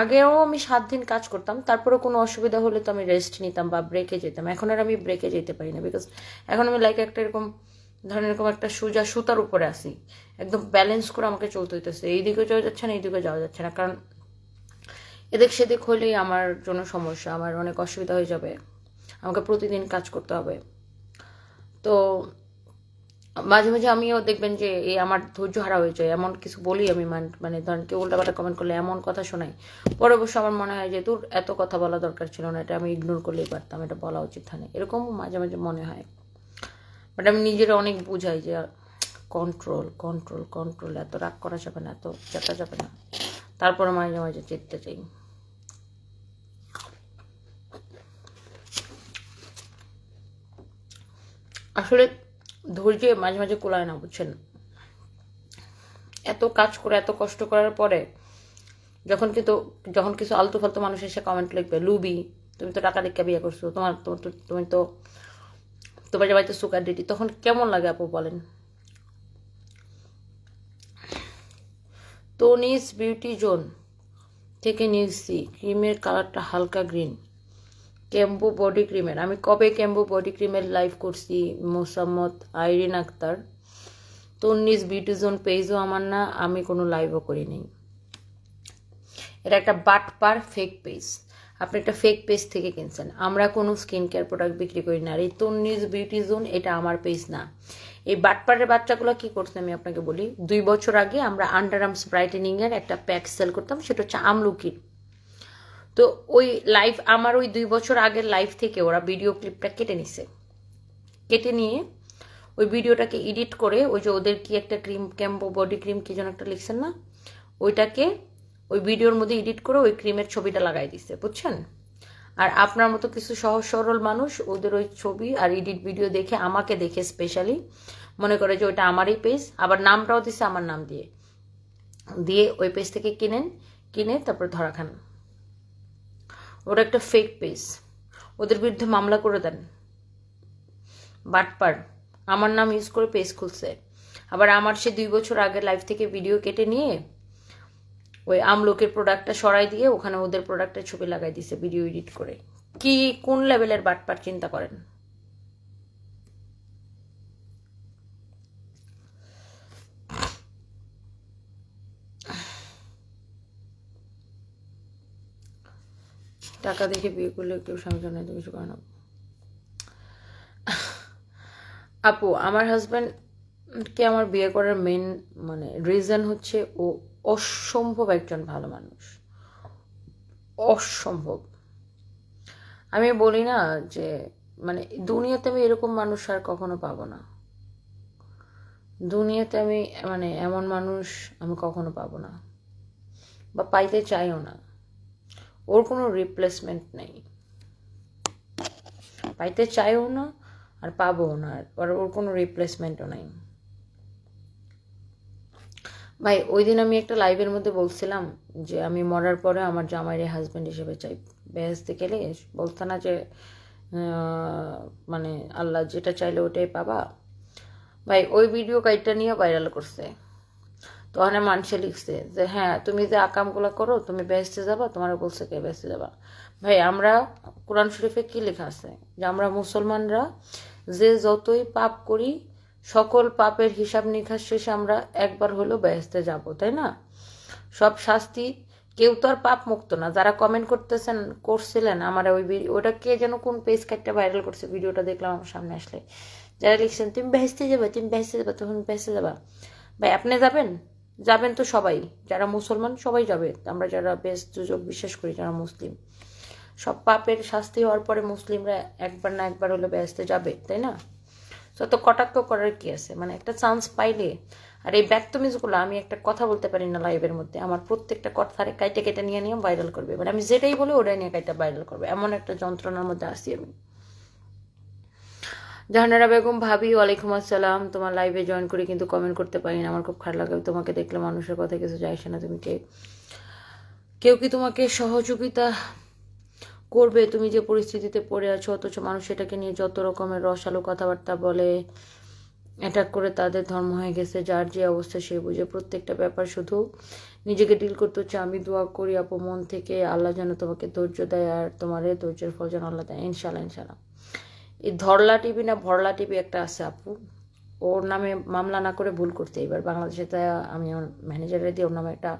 S1: আগেও আমি 7 দিন কাজ করতাম, তারপরে কোনো অসুবিধা হলে তো আমি রেস্ট নিতাম বা ব্রেকে যেতাম। এখন আর আমি ব্রেকে যেতে পারি না, বিকজ এখন আমি লাইক একটা এরকম ধরেন এরকম একটা সোজা সুতার উপরে আসি, একদম ব্যালেন্স করে আমাকে চলতে হইতেছে। এইদিকে যাওয়া যাচ্ছে না, এইদিকে যাওয়া যাচ্ছে না, কারণ এদিক সেদিক হলেই আমার জন্য সমস্যা, আমার অনেক অসুবিধা হয়ে যাবে, আমাকে প্রতিদিন কাজ করতে হবে। তো মাঝে মাঝে আমিও দেখবেন যে এই আমার ধৈর্য হারা হয়ে যায়, এমন কিছু বলি আমি, মানে ধরেন কেউ উল্টাপাল্টা কমেন্ট করলে এমন কথা শোনাই, পরে অবশ্য আমার মনে হয় যে তোর এত কথা বলা দরকার ছিল না, এটা আমি ইগনোর করলেই পারতাম, এটা বলা উচিত হয়নি, এরকম মাঝে মাঝে মনে হয়। বাট আমি নিজেরা অনেক বুঝাই যে কন্ট্রোল কন্ট্রোল কন্ট্রোল, এত রাগ করা যাবে না, এত চেতা যাবে না, তারপরে মাঝে মাঝে চেতে চাই। আসলে ধৈর্যে মাঝে মাঝে কোলায় না, বুঝছেন? এত কাজ করে এত কষ্ট করার পরে যখন কিছু আলতু ফালতু মানুষ এসে কমেন্ট লিখবে, লুবি, তুমি তো টাকা দেখে বিয়ে করছো, তুমি তো তোমার বাড়িতে সুগার ডেটি, তখন কেমন লাগে আপু বলেন? টোনিস বিউটি জোন থেকে নিয়েছি, ক্রিমের কালারটা হালকা গ্রিন, ক্যাম্বো বডি ক্রিমের। আমি কবে ক্যাম্বো বডি ক্রিমের লাইভ করছি? মোসাম্মদ আইরিন আক্তার। তন্নিস বিউটি জোন পেজও আমার না, আমি কোনো লাইভও করিনি। এটা একটা বাটপার ফেক পেজ, আপনি একটা ফেক পেজ থেকে কিনছেন। আমরা কোনো স্কিন কেয়ার প্রোডাক্ট বিক্রি করি না। আর এই তন্নিস বিউটি জোন এটা আমার পেজ না। এই বাটপারের বাচ্চাগুলো কি করছে আমি আপনাকে বলি। 2 বছর আগে আমরা আন্ডার আর্মস ব্রাইটেনিং এর একটা প্যাক সেল করতাম, সেটা হচ্ছে আমলকির। তো ওই লাইভ, আমার ওই 2 বছর আগের লাইভ থেকে ওরা ভিডিও ক্লিপটা কেটে নিছে। কেটে নিয়ে ওই ভিডিওটাকে এডিট করে, ওই যে ওদের কি একটা ক্রিম, ক্যাম্বো বডি ক্রিম কি যেন একটা লিখছেন না, ওইটাকে ওই ভিডিওর মধ্যে এডিট করে ওই ক্রিমের ছবিটা লাগাই দিচ্ছে, বুঝছেন? আর আপনার মতো কিছু সহজ সরল মানুষ ওদের ওই ছবি আর এডিট ভিডিও দেখে, আমাকে দেখে স্পেশালি মনে করে যে ওইটা আমারই পেজ, আবার নামটাও দিচ্ছে আমার নাম দিয়ে দিয়ে ওই পেজ থেকে কিনে তারপর ধরা খান। ওরা একটা ফেক পেজ, ওদের বিরুদ্ধে মামলা করে দেন। বাটপার আমার নাম ইউজ করে পেজ খুলছে, আবার আমার সে 2 বছর আগের লাইভ থেকে ভিডিও কেটে নিয়ে ওই আমলকির প্রোডাক্টটা সরাই দিয়ে ওখানে ওদের প্রোডাক্টের ছবি লাগাই দিছে ভিডিও এডিট করে। কি কোন লেভেলের বাটপার চিন্তা করেন? টাকা দেখে বিয়ে করলে কেউ স্বামী জন্য এত কিছু করে না। আপু, আমার হাজব্যান্ডকে আমার বিয়ে করার মেন মানে রিজন হচ্ছে ও অসম্ভব একজন ভালো মানুষ, অসম্ভব। আমি বলি না যে মানে দুনিয়াতে আমি এরকম মানুষ আর কখনো পাবো না, দুনিয়াতে আমি মানে এমন মানুষ আমি কখনো পাবো না, বা পাইতে চাইও না। ওর কোনো রিপ্লেসমেন্ট নেই, পাইতে চাইও না আর পাবো না, আর ওর কোনো রিপ্লেসমেন্টও নাই। ভাই ওই দিন আমি একটা লাইভের মধ্যে বলছিলাম যে আমি মরার পরে আমার জামাইরে হাজব্যান্ড হিসেবে চাই। বেহেস্তে গেলে বলতো না যে মানে আল্লাহ যেটা চাইলে ওটাই পাবা। ভাই ওই ভিডিও কাইটটা নিয়ে ভাইরাল করছে, তো ওখানে মানুষে লিখছে যে হ্যাঁ তুমি যে আকামগুলো করো তুমি বেহেস্তে যাবা, তোমার বলছে কে বেহেস্তে যাবা। ভাই আমরা কোরআন শরীফে কি লেখা আছে যে আমরা মুসলমানরা যে যতই পাপ করি সকল পাপের হিসাব নিকাশ শেষে আমরা একবার হলেও বেহেস্তে যাব, তাই না? সব শাস্তি, কেউ তো আর পাপ মুক্ত না। যারা কমেন্ট করছিলেন আমার ওই ওটা কে যেন কোন পেজ কাটটা ভাইরাল করছে, ভিডিওটা দেখলাম আমার সামনে আসলে, যারা লিখছেন তুমি বেহেস্তে যাবে, তুমি বেহেস্তে যাবে, তখন বেহেস্তে যাবা। ভাই আপনি যাবেন? যাবেন তো সবাই, যারা মুসলমান সবাই যাবে, আমরা যারা বেশ দুযোগ বিশ্বাস করি, যারা মুসলিম, সব পাপের শাস্তি হওয়ার পরে মুসলিমরা একবার না একবার হলে বেহেস্তে যাবে, তাই না? তো কটাক্ষ করার কি আছে, মানে একটা চান্স পাইলে। আর এই ব্যাকতমিজগুলো, আমি একটা কথা বলতে পারি না লাইভের মধ্যে, আমার প্রত্যেকটা কথারে কাইটে কেটে নিয়ে ভাইরাল করবে, মানে আমি যেটাই বলি ওটাই নিয়ে কাইটা ভাইরাল করবে, এমন একটা যন্ত্রণার মধ্যে আসি আমি। জাহানারা বেগম ভাবি, ওয়ালাইকুম আসসালাম। তোমার লাইভে জয়েন করে কিন্তু কমেন্ট করতে পারি না, আমার খুব খারাপ লাগে। তোমাকে দেখলে মানুষের কথা কিছু যায় আসে না। তুমি কেউ কি তোমাকে সহযোগিতা করবে? তুমি যে পরিস্থিতিতে পড়ে আছো, অথচ মানুষ এটাকে নিয়ে যত রকমের রসালো কথাবার্তা বলে, অ্যাটাক করে তাদের ধর্ম হয়ে গেছে। যার যে অবস্থা সে বুঝে, প্রত্যেকটা ব্যাপার শুধু নিজেকে ডিল করতে হচ্ছে। আমি দোয়া করি আপু মন থেকে, আল্লাহ যেন তোমাকে ধৈর্য দেয়, আর তোমার এই ধৈর্যের ফল যেন আল্লাহ দেয়, ইনশাল্লাহ ইনশাল্লাহ। এই ধরলা টিভি না ভরলা টিভি একটা আছে আপু, ওর নামে মামলা না করে ভুল করতে এবার বাংলাদেশে, তাই আমি আমার ম্যানেজারে দিয়ে ওর নামে একটা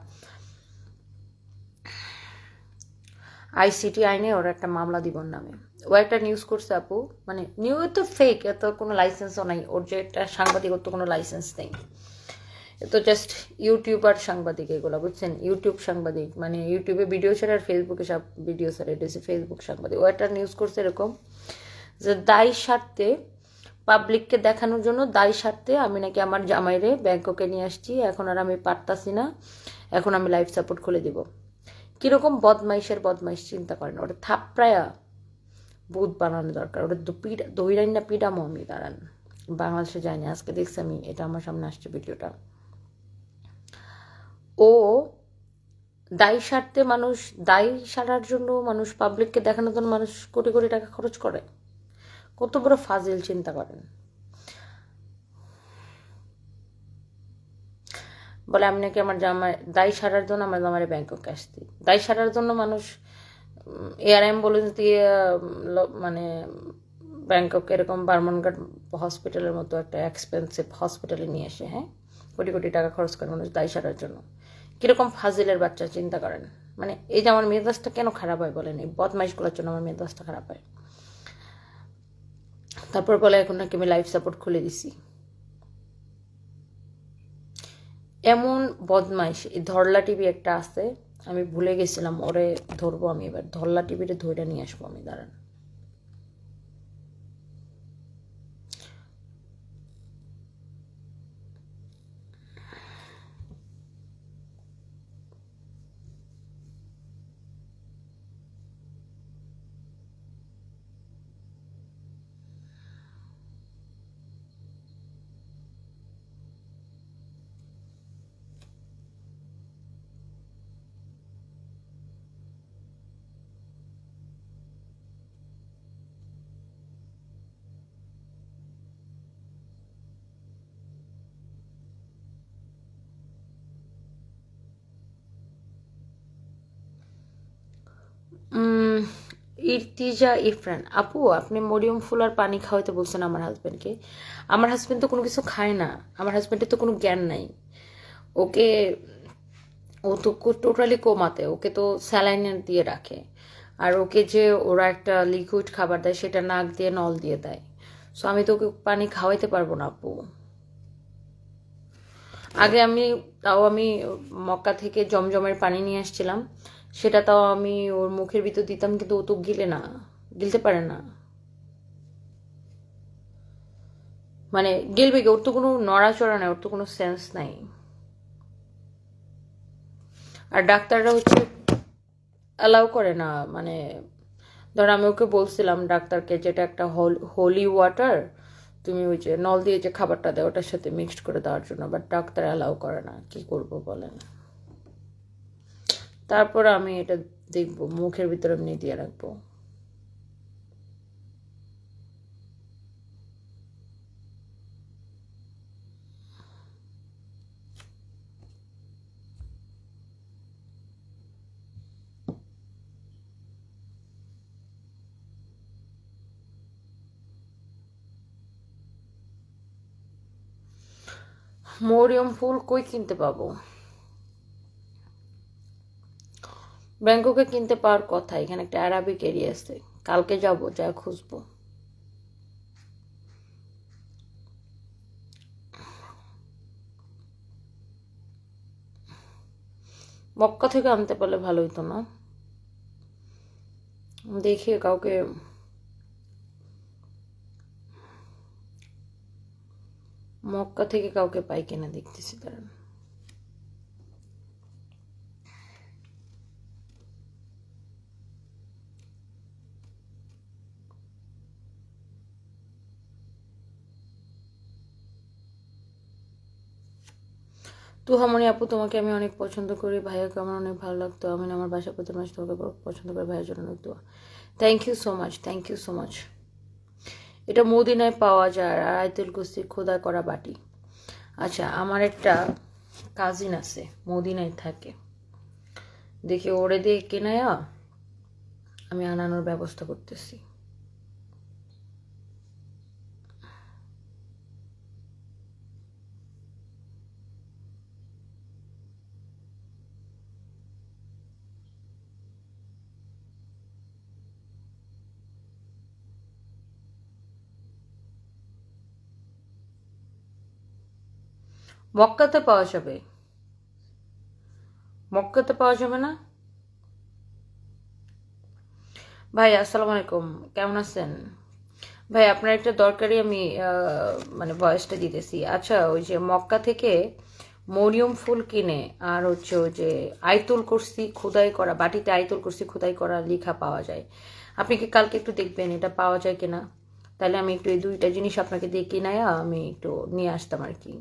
S1: আইসিটি আইনে ওর একটা মামলা দিব ওর নামে। ও একটা নিউজ করছে আপু, মানে নিউ তো ফেক, এত কোনো লাইসেন্সও নাই ওর, যে একটা সাংবাদিকত্ব কোনো লাইসেন্স নেই, এ তো জাস্ট ইউটিউবার সাংবাদিক এগুলো, বুঝছেন? ইউটিউব সাংবাদিক, মানে ইউটিউবে ভিডিও ছাড়ে আর ফেসবুকে সব ভিডিও ছাড়ে, এটা হচ্ছে ফেসবুক সাংবাদিক। ও একটা নিউজ করছে এরকম যে দায়ী স্বার্থে, পাবলিককে দেখানোর জন্য দায়ী স্বার্থে আমি নাকি আমার জামাইরে ব্যাংককে নিয়ে আসছি, এখন আর আমি পারতাছি না, এখন আমি লাইফ সাপোর্ট খুলে দিব। কিরকম বদমাইশের বদমাইশ চিন্তা করেন, ওটা থাপড়ায়া ভূত বানানো দরকার, ওটা দহিরাইন না পিডামো আমি, দাঁড়ান। বাংলাদেশে যায়নি, আজকে দেখছি আমি, এটা আমার সামনে আসছে ভিডিওটা। ও দায়ী স্বার্থে মানুষ, দায়ী সারার জন্য মানুষ, পাবলিককে দেখানোর জন্য মানুষ কোটি কোটি টাকা খরচ করে। কত বড় ফাজিল চিন্তা করেন। বলে আমি নাকি আমার জামাই, দায়ী সারার জন্য আমার জামাইরে ব্যাংককে আসছি, দায়ী সারার জন্য মানুষ এয়ার অ্যাম্বুলেন্স দিয়ে মানে ব্যাংকক এরকম বার্মনঘাট হসপিটালের মতো একটা এক্সপেন্সিভ হসপিটালে নিয়ে আসে, হ্যাঁ, কোটি কোটি টাকা খরচ করে মানুষ দায়ী সারার জন্য। কিরকম ফাজিলের বাচ্চা চিন্তা করেন। মানে এই যে আমার মেজাজটা কেন খারাপ হয় বলেন, এই বদমাইশগুলোর জন্য আমার মেজাজটা খারাপ হয়। তারপর বলে এখন নাকি আমি লাইফ সাপোর্ট খুলে দিছি। এমন বদমাইশ। এই ধরলা টিভি একটা আছে, আমি ভুলে গেছিলাম, ওরে ধরবো আমি এবার, ধরলা টিভিতে ধরে নিয়ে আসবো আমি, দাঁড়ান। উম, ইর্তিজা ইফরান আপু, আপনি মরিয়ম ফুল আর পানি খাওয়াইতে বলছেন আমার হাজবেন্ডকে। আমার হাজবেন্ড তো কোনো কিছু খায় না, আমার হাজবেন্ডের তো কোনো জ্ঞান নাই। ওকে, ও তো টোটালি কোমাতে, ওকে তো স্যালাইন দিয়ে রাখে। আর ওকে যে ওরা একটা লিকুইড খাবার দেয়, সেটা নাক দিয়ে নল দিয়ে দেয়। সো আমি তো ওকে পানি খাওয়াইতে পারবো না আপু। আগে আমি, তাও আমি মক্কা থেকে জমজমের পানি নিয়ে আসছিলাম, সেটা তাও আমি ওর মুখের ভিতর দিতাম, কিন্তু ও তো গিলে না, গিলতে পারে না। মানে গিলবে কি, ওর তো কোনো নড়াচড়া নাই, ওর তো কোনো সেন্স নাই। আর ডাক্তাররা হচ্ছে অ্যালাউ করে না, মানে ধর আমি ওকে বলছিলাম ডাক্তারকে, যেটা একটা হোলি ওয়াটার, তুমি ওই যে নল দিয়ে যে খাবারটা দেয় ওটার সাথে মিক্সড করে দেওয়ার জন্য, বাট ডাক্তার অ্যালাউ করে না, কি করব বলেন। তারপর আমি এটা দেখবো, মুখের ভিতরে এমনি দিয়ে রাখবো। মরিয়ম ফুল কই কিনতে পাবো? ব্যাংককে কিনতে পাওয়ার কথা, এখানে একটা অ্যারাবিক এরিয়া আছে, কালকে যাব, যা খুঁজবো। মক্কা থেকে আনতে পারলে ভালো হতো না? দেখি কাউকে, মক্কা থেকে কাউকে পাই কিনা দেখতেছি, দাঁড়ান। তুহামণি আপু, তোমাকে আমি অনেক পছন্দ করি, ভাইয়াকে আমার অনেক ভালো লাগতো, আমি আমার বাসা প্রতি মাস তোমাকে পছন্দ করি, ভাইয়ের জন্য অনেক দোয়া। Thank you so much, thank you so much. এটা মদিনায় পাওয়া যায়, আর আয়তুল কুরসি খোদা করা বাটি। আচ্ছা, আমার একটা কাজিন আছে মদিনায় থাকে, দেখি ওরে দিয়ে কেনায়া আমি আনানোর ব্যবস্থা করতেছি। মক্কাতে পাওয়া যাবে? মক্কাতে পাওয়া যাবে না? ভাই আসসালামু আলাইকুম, কেমন আছেন? ভাই আপনার একটা দরকারি আমি মানে ভয়েসটা দিতেছি। আচ্ছা, ওই যে মক্কা থেকে মরিয়ম ফুল কিনে আর হচ্ছে ওই যে আইতুল কুরসি খোদাই করা, বাটিতে আইতুল কুরসি খোদাই করা লেখা পাওয়া যায়। আপনি কি কালকে একটু দেখবেন এটা পাওয়া যায় কিনা? তাহলে আমি একটু এই দুইটা জিনিস আপনাকে দিয়ে কিনায় আমি একটু নিয়ে আসতাম আর কি।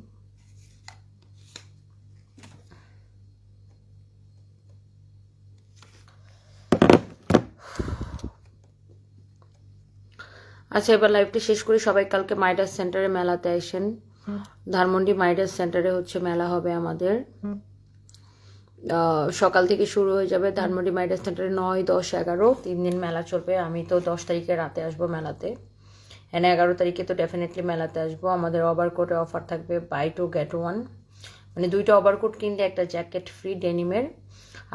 S1: আচ্ছা, এবার লাইভটা শেষ করি। সবাই কালকে মাইডাস সেন্টারে মেলাতে আসেন। ধানমন্ডি মাইডাস সেন্টারে হচ্ছে মেলা হবে আমাদের। সকাল থেকে শুরু হয়ে যাবে। ধানমন্ডি মাইডাস সেন্টারে 9, 10, 11 3 দিন মেলা চলবে। আমি তো 10 তারিখে রাতে আসবো মেলাতে, এনে 11 তারিখে তো ডেফিনেটলি মেলাতে আসবো। আমাদের ওভারকোটে অফার থাকবে বাই 2 get 1, মানে 2টা ওভারকোট কিনলে একটা জ্যাকেট ফ্রি ডেনিমের।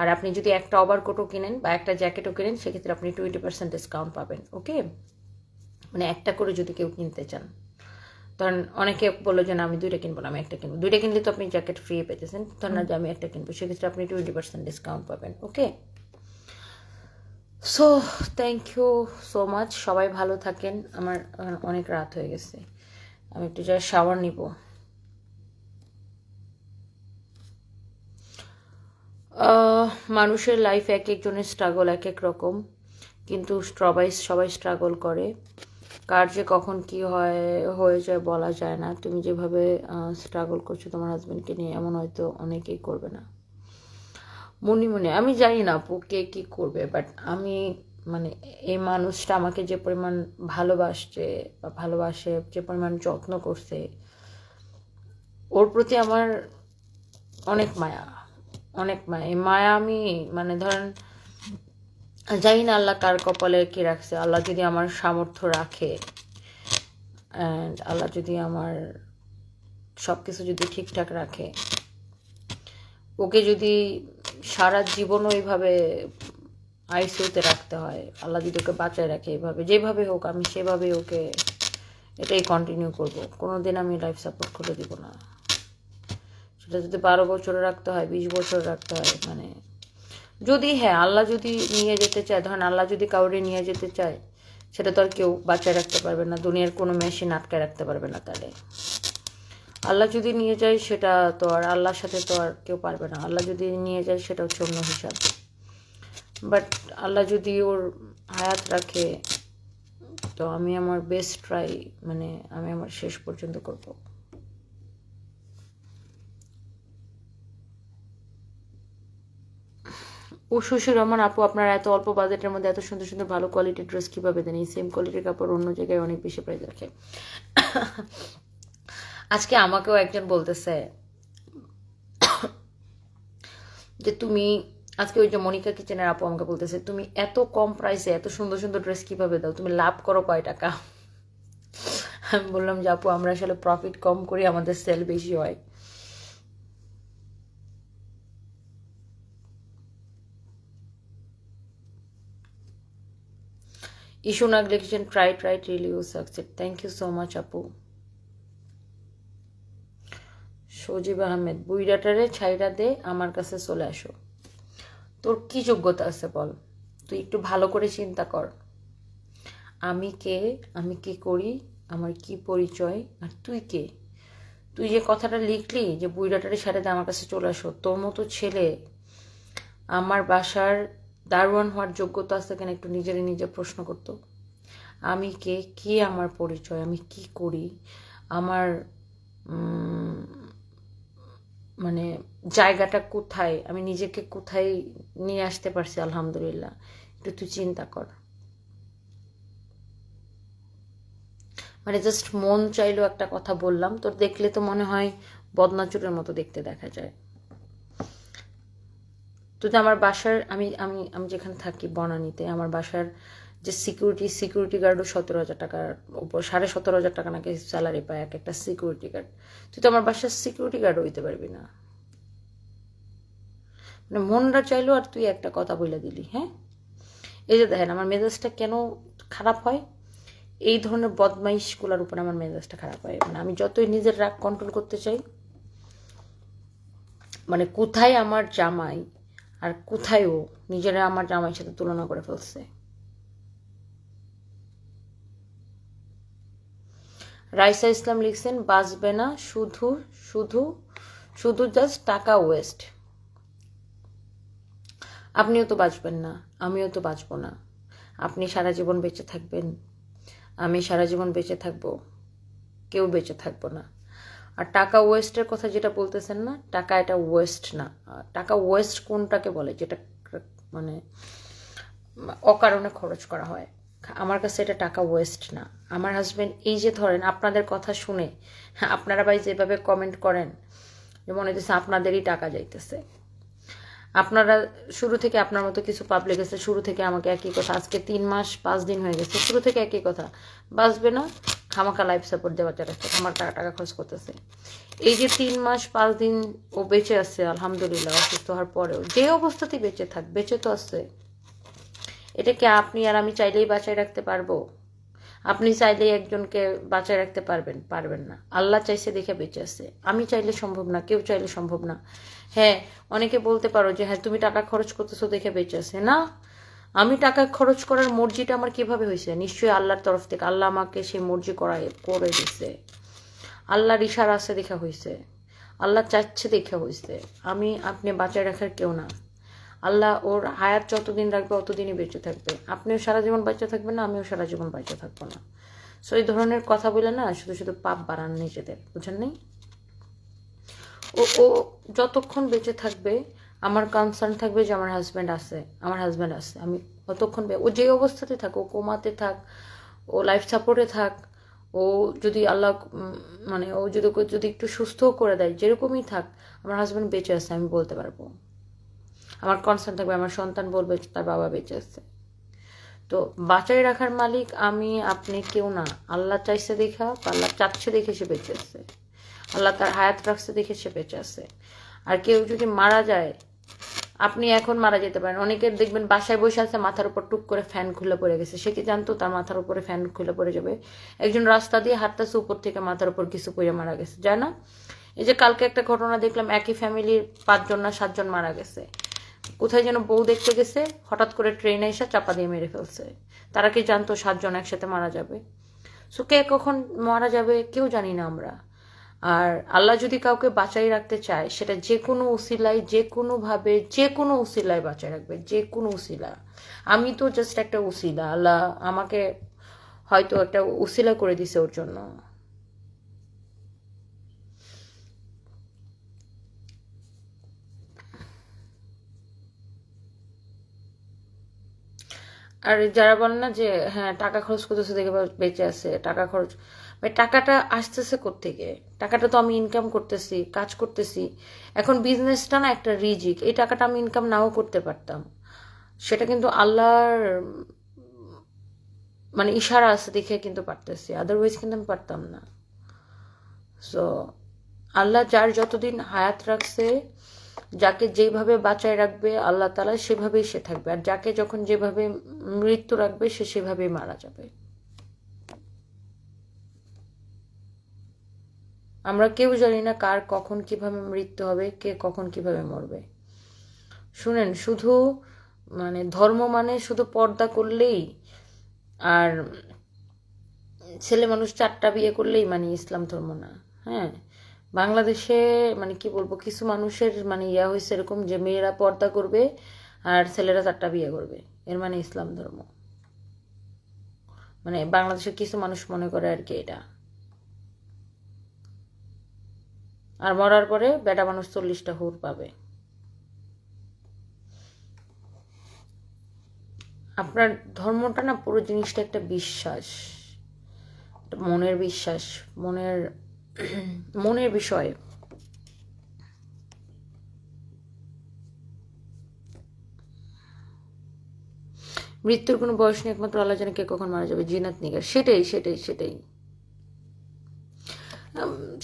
S1: আর আপনি যদি একটা ওভারকোটও কিনেন বা একটা জ্যাকেটও কিনেন সেক্ষেত্রে আপনি 20% ডিসকাউন্ট পাবেন। ওকে, মানে একটা করে যদি কেউ কিনতে চান। ধরেন অনেকে বললো যে না আমি 2টা কিনবো না, আমি একটা কিনবো। 2টা কিনলে তো আপনি জ্যাকেট ফ্রি পেতেছেন। ধরেন না যে আমি একটা কিনবো, সেক্ষেত্রে আপনি 20% ডিসকাউন্ট পাবেন। Okay, so thank you so much. সবাই ভালো থাকেন। আমার অনেক রাত হয়ে গেছে, আমি একটু যা শাওয়ার নিব। মানুষের লাইফ এক একজনের স্ট্রাগল এক এক রকম, কিন্তু সবাই স্ট্রাগল করে। কার যে কখন কি হয়ে যায় বলা যায় না। তুমি যেভাবে স্ট্রাগল করছো তোমার হাজবেন্ডকে নিয়ে, এমন হয়তো অনেকেই করবে না। মনে মনে আমি জানি না আপু কে কি করবে, বাট আমি মানে এই মানুষটা আমাকে যে পরিমাণ ভালোবাসছে বা ভালোবাসে, যে পরিমাণ যত্ন করছে, ওর প্রতি আমার অনেক মায়া, অনেক মায়া। এই মায়া আমি মানে ধরেন জানি না আল্লাহ কার কপালে কি রাখছে। আল্লাহ যদি আমার সামর্থ্য রাখে অ্যান্ড আল্লাহ যদি আমার সব কিছু যদি ঠিকঠাক রাখে, ওকে যদি সারা জীবন ওইভাবে আইসিইউতে রাখতে হয়, আল্লাহ যদি ওকে বাঁচায় রাখে এইভাবে, যেভাবে হোক আমি সেভাবে ওকে এটাই কন্টিনিউ করব। কোনো দিন আমি লাইফ সাপোর্ট করে দিব না। সেটা যদি 12 বছরে রাখতে হয়, 20 বছর রাখতে হয়, মানে যদি হ্যাঁ আল্লাহ যদি নিয়ে যেতে চায়, ধরেন আল্লাহ যদি কাউরে নিয়ে যেতে চায়, সেটা তো আর কেউ বাঁচায় রাখতে পারবে না, দুনিয়ার কোনো মেশিন আটকায় রাখতে পারবে না। তাহলে আল্লাহ যদি নিয়ে যায় সেটা তো আর আল্লাহর সাথে তো আর কেউ পারবে না। আল্লাহ যদি নিয়ে যায় সেটা হচ্ছে অন্য হিসাব। বাট আল্লাহ যদি ওর হায়াত রাখে তো আমি আমার বেস্ট ট্রাই, মানে আমি আমার শেষ পর্যন্ত করব। ও শ্বশুর রহমান আপু, আপনার এত অল্প বাজেটের মধ্যে এত সুন্দর সুন্দর ভালো কোয়ালিটির ড্রেস কীভাবে দেন? এই সেম কোয়ালিটির কাপড় অন্য জায়গায় অনেক বেশি প্রাইস রাখে। আজকে আমাকেও একজন বলতেছে যে তুমি আজকে, ওই যে মনিকা কিচেনের আপু আমাকে বলতেছে তুমি এত কম প্রাইসে এত সুন্দর সুন্দর ড্রেস কীভাবে দাও, তুমি লাভ করো কয় টাকা? আমি বললাম যে আপু আমরা আসলে প্রফিট কম করি, আমাদের সেল বেশি হয়। ইস্যু নাগলেকশন try really you succeed. Thank you so much আপু। সজীব আহমেদ, বুইরাটারে ছাইরা দে, আমার কাছে চলে আসো। তোর কি যোগ্যতা আছে বল? তুই একটু ভালো করে চিন্তা কর। আমি কে, আমি কি করি, আমার কি পরিচয়, আর তুই কে? তুই যে কথাটা লিখলি যে বুইরাটারে ছাইরা দে আমার কাছে চলে আসো, তোর মতো ছেলে আমার বাসার দারোয়ান হওয়ার যোগ্যতা আছে কেন? একটু নিজে প্রশ্ন করতো। আমি কে, কি আমার পরিচয়, আমি কি করি, আমার মানে জায়গাটা কোথায়, আমি নিজেকে কোথায় নিয়ে আসতে পারছি আলহামদুলিল্লাহ। একটু তুই চিন্তা কর। মানে জাস্ট মন চাইলো একটা কথা বললাম, তোর দেখলে তো মনে হয় বদনাচুরের মতো দেখতে দেখা যায়। তুই তো আমার বাসার, আমি আমি আমি যেখানে থাকি বনানীতে, আমার বাসার যে সিকিউরিটি গার্ডও 17,000 টাকার উপর, 17,500 টাকা নাকি স্যালারি পায় এক একটা সিকিউরিটি গার্ড। তুই তো আমার বাসার সিকিউরিটি গার্ডও হইতে পারবি না। মানে মনটা চাইলো আর তুই একটা কথা বলে দিলি। হ্যাঁ, এই যে দেখেন আমার মেজাজটা কেন খারাপ হয়, এই ধরনের বদমাইশগুলোর উপর আমার মেজাজটা খারাপ হয়। মানে আমি যতই নিজের রাগ কন্ট্রোল করতে চাই, মানে কোথায় আমার জামাই আর কোথায় ও নিজেরা আমার জামাইয়ের সাথে তুলনা করে ফেলছে। রাইসা ইসলাম লিখছেন বাঁচবে না, শুধু শুধু শুধু জাস্ট টাকা ওয়েস্ট। আপনিও তো বাঁচবেন না, আমিও তো বাঁচবো না। আপনি সারা জীবন বেঁচে থাকবেন, আমি সারা জীবন বেঁচে থাকবো, কেউ বেঁচে থাকবো না। আর টাকা ওয়েস্টের কথা যেটা বলতেছেন না, টাকা এটা ওয়েস্ট না। টাকা ওয়েস্ট কোনটাকে বলে, যেটা মানে অকারণে খরচ করা হয়। আমার কাছে এটা টাকা ওয়েস্ট না। আমার হাজব্যান্ড এই যে ধরেন আপনাদের কথা শুনে আপনারা ভাই যেভাবে কমেন্ট করেন, যে মনে হচ্ছে আপনাদেরই টাকা যাইতেছে। আপনারা শুরু থেকে আপনার মতো কিছু পাবলিক আছে, শুরু থেকে আমাকে একই কথা, আজকে 3 মাস 5 দিন হয়ে গেছে, শুরু থেকে একই কথা, বাঁচবে না, খামাখা লাইফ সাপোর্ট দেওয়া যাচ্ছে, আমার টাকা খরচ করতেছে। এই যে 3 মাস 5 দিন ও বেঁচে আছে আলহামদুলিল্লাহ, অসুস্থ হওয়ার পরেও যে অবস্থাতেই বেঁচে থাক, বেঁচে তো আছে। এটাকে আপনি আর আমি চাইলেই বাঁচায় রাখতে পারবো? আপনি চাইলেই একজনকে বাঁচায় রাখতে পারবেন না। আল্লাহ চাইছে দেখে বেঁচে আছে, আমি চাইলে সম্ভব না, কেউ চাইলে সম্ভব না। হ্যাঁ, অনেকে বলতে পারো যে হ্যাঁ তুমি টাকা খরচ করতেছো দেখে বেঁচে আছে। না, আমি টাকা খরচ করার মর্জিটা আমার কিভাবে হয়েছে? নিশ্চয়ই আল্লাহর তরফ থেকে। আল্লাহ আমাকে সেই মর্জি করে দিছে। আল্লাহর ইশারা আছে দেখা হয়েছে, আল্লাহ চাচ্ছে দেখা হয়েছে। আপনি বাঁচায় রাখার কেউ না। আল্লাহ ওর হায়াত যতদিন রাখবে অতদিনই বেঁচে থাকবে। আপনিও সারা জীবন বেঁচে থাকবেন না, আমিও সারা জীবন বেঁচে থাকবো না। সো এই ধরনের কথা বলে না শুধু শুধু পাপ বাড়ান নিজেদের, বুঝেন নেই? ও যতক্ষণ বেঁচে থাকবে আমার কনসার্ন থাকবে যে আমার হাজব্যান্ড আছে, আমি অতক্ষণ ও যে অবস্থাতে থাক, ও কোমাতে থাক, ও লাইফ সাপোর্টে থাক, ও যদি আল্লাহ মানে ও যদি একটু সুস্থও করে দেয়, যেরকমই থাক, আমার হাজব্যান্ড বেঁচে আছে আমি বলতে পারবো। আমার কনসার্ন থাকবে, আমার সন্তান বলবে তার বাবা বেঁচে আছে। তো বাঁচাই রাখার মালিক আমি, আপনি কেউ না। আল্লাহ চাইছে দেখা, আল্লাহ চাচ্ছে দেখে সে বেঁচে আছে, আল্লাহ তার হায়াত রাখছে দেখে সে বেঁচে আছে। আর কেউ যদি মারা যায়, আপনি এখন মারা যেতে পারেন। অনেকের দেখবেন বাসায় বসে আছে, মাথার উপর টুক করে ফ্যান খুলে পড়ে গেছে। সে কি জানতো তার মাথার উপরে ফ্যান খুলে পড়ে যাবে? একজন রাস্তা দিয়ে হাঁটতেছে, উপর থেকে মাথার উপর কিছু পড়ে মারা গেছে, যায় না? এই যে কালকে একটা ঘটনা দেখলাম, একই ফ্যামিলির 5 জন না 7 জন মারা গেছে। কোথায় যেন বউ দেখতে গেছে, হঠাৎ করে ট্রেনে এসে চাপা দিয়ে মেরে ফেলছে। তারা কি জানতো 7 জন একসাথে মারা যাবে? সো কে কখন মারা যাবে কেউ জানি না আমরা। আর আল্লাহ যদি কাউকে বাঁচাই রাখতে চায়, সেটা যে কোনো উসিলায়, যে কোনোভাবে, যে কোনো উসিলায় বাঁচাই রাখবে, যে কোনো উসিলা। আমি তো জাস্ট একটা উসিলা, আল্লাহ আমাকে হয়তো একটা উসিলা করে দিছে ওর জন্য। আর যারা বলেন না যে হ্যাঁ টাকা খরচ করতেছে দেখে বেঁচে আছে, টাকা খরচ, ভাই টাকাটা আসতেছে কোত্থেকে? টাকাটা তো আমি ইনকাম করতেছি, কাজ করতেছি। এখন বিজনেসটা না একটা রিজিক, এই টাকাটা আমি ইনকাম নাও করতে পারতাম। সেটা কিন্তু আল্লাহর মানে ইশারা আছে দেখে কিন্তু পারতেছি, আদারওয়াইজ কিন্তু আমি পারতাম না। সো আল্লাহ যার যতদিন হায়াত রাখছে, যাকে যেভাবে বাঁচায় রাখবে আল্লাহ তাআলা সেভাবেই সে থাকবে। আর যাকে যখন যেভাবে মৃত্যু রাখবে সে সেভাবেই মারা যাবে। আমরা কেউ জানি না কার কখন কিভাবে মৃত্যু হবে, কে কখন কিভাবে মরবে। শুনেন, শুধু মানে ধর্ম মানে শুধু পর্দা করলেই আর ছেলে মানুষ 4টা বিয়ে করলেই মানে ইসলাম ধর্ম না। হ্যাঁ, বাংলাদেশে মানে কি বলবো, কিছু মানুষের মানে ইয়া হয়েছে এরকম যে মেয়েরা পর্দা করবে আর ছেলেরা 4টা বিয়ে করবে, এর মানে ইসলাম ধর্ম। মানে বাংলাদেশের কিছু মানুষ মনে করে আর কি এটা। আর মরার পরে বেটা মানুষ 40টা হুর পাবে। আপনার ধর্মটা না পুরো জিনিসটা একটা বিশ্বাস, মনের বিশ্বাস, মনের বিষয়। মৃত্যুর কোনো বয়স নেই, একমাত্র আল্লাহ জানে কে কখন মারা যাবে। জিনাত নিগার, সেটাই সেটাই সেটাই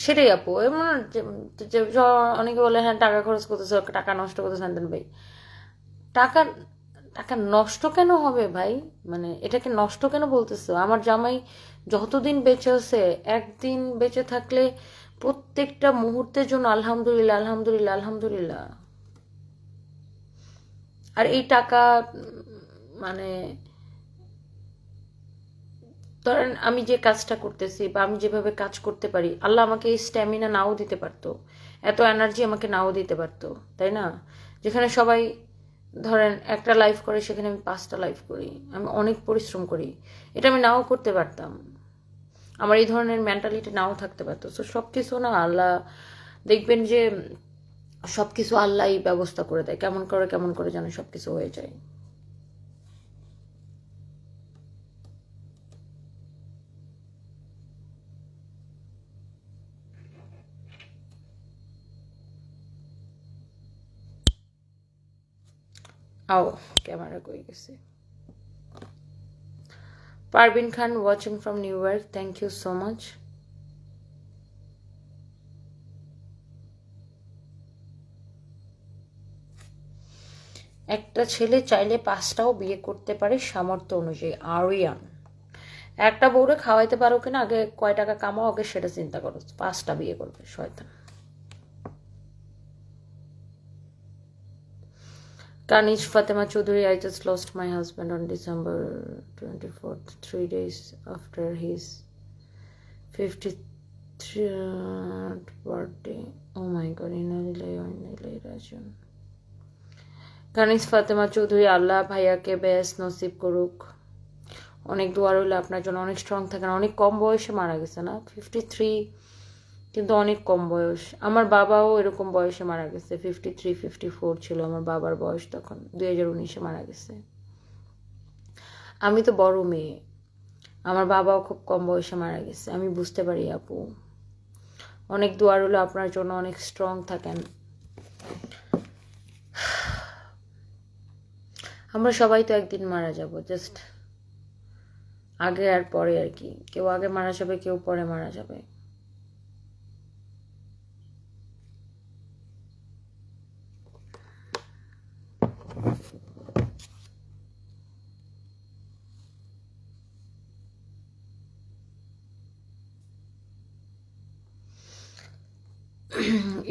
S1: সেটাই আপু। এমন অনেকে বলে হ্যাঁ টাকা খরচ করতেছে, টাকা নষ্ট করতেছে। ভাই টাকা টাকা নষ্ট কেন হবে ভাই? মানে এটাকে নষ্ট কেন বলতেছো? আমার জামাই যতদিন বেঁচে আছে, একদিন বেঁচে থাকলে প্রত্যেকটা মুহূর্তের জন্য আলহামদুলিল্লাহ আলহামদুলিল্লাহ আলহামদুলিল্লাহ। আর এই টাকা মানে ধরেন আমি যে কাজটা করতেছি বা আমি যেভাবে কাজ করতে পারি, আল্লাহ আমাকে এই স্ট্যামিনা নাও দিতে পারতো, এত এনার্জি আমাকে নাও দিতে পারতো, তাই না? যেখানে সবাই ধরেন একটা লাইফ করে সেখানে আমি 5টা লাইফ করি, আমি অনেক পরিশ্রম করি, এটা আমি নাও করতে পারতাম, আমার এই ধরনের মেন্টালিটি নাও থাকতে পারতো। তো সব কিছু না আল্লাহ, দেখবেন যে সব কিছু আল্লাহই ব্যবস্থা করে দেয়, কেমন করে যেন সব কিছু হয়ে যায়। আও ক্যামেরা কই গেছে? Parvin Khan watching from New York, thank you so much. একটা ছেলে চাইলে 5টাও বিয়ে করতে পারে সামর্থ্য অনুযায়ী। আরিয়ান, একটা বউরে খাওয়াইতে পারো কিনা, আগে কয় টাকা কামাও আগে সেটা চিন্তা করো, 5টা বিয়ে করবে শয়তান। Kanish Fatima Choudhury, I just lost my husband on December 24th, 3 days after his 53rd birthday. Oh my God, inna lillahi wa inna ilaihi rajiun. Kanis Fatema Chowdhury, আল্লাহ ভাইয়াকে বেশ নসিব করুক, অনেক দোয়া রইল আপনার জন্য, অনেক স্ট্রং থাকেন। অনেক কম বয়সে মারা গেছে না, 53, কিন্তু অনেক কম বয়স। আমার বাবাও এরকম বয়সে মারা গেছে, 53 54 ছিল আমার বাবার বয়স তখন, 2019-এ মারা গেছে। আমি তো বড় মেয়ে, আমার বাবাও খুব কম বয়সে মারা গেছে, আমি বুঝতে পারি আপু। অনেক দোয়া রইল আপনার জন্য, অনেক স্ট্রং থাকেন। আমরা সবাই তো একদিন মারা যাব, জাস্ট আগে আর পরে আর কি, কেউ আগে মারা যাবে কেউ পরে মারা যাবে।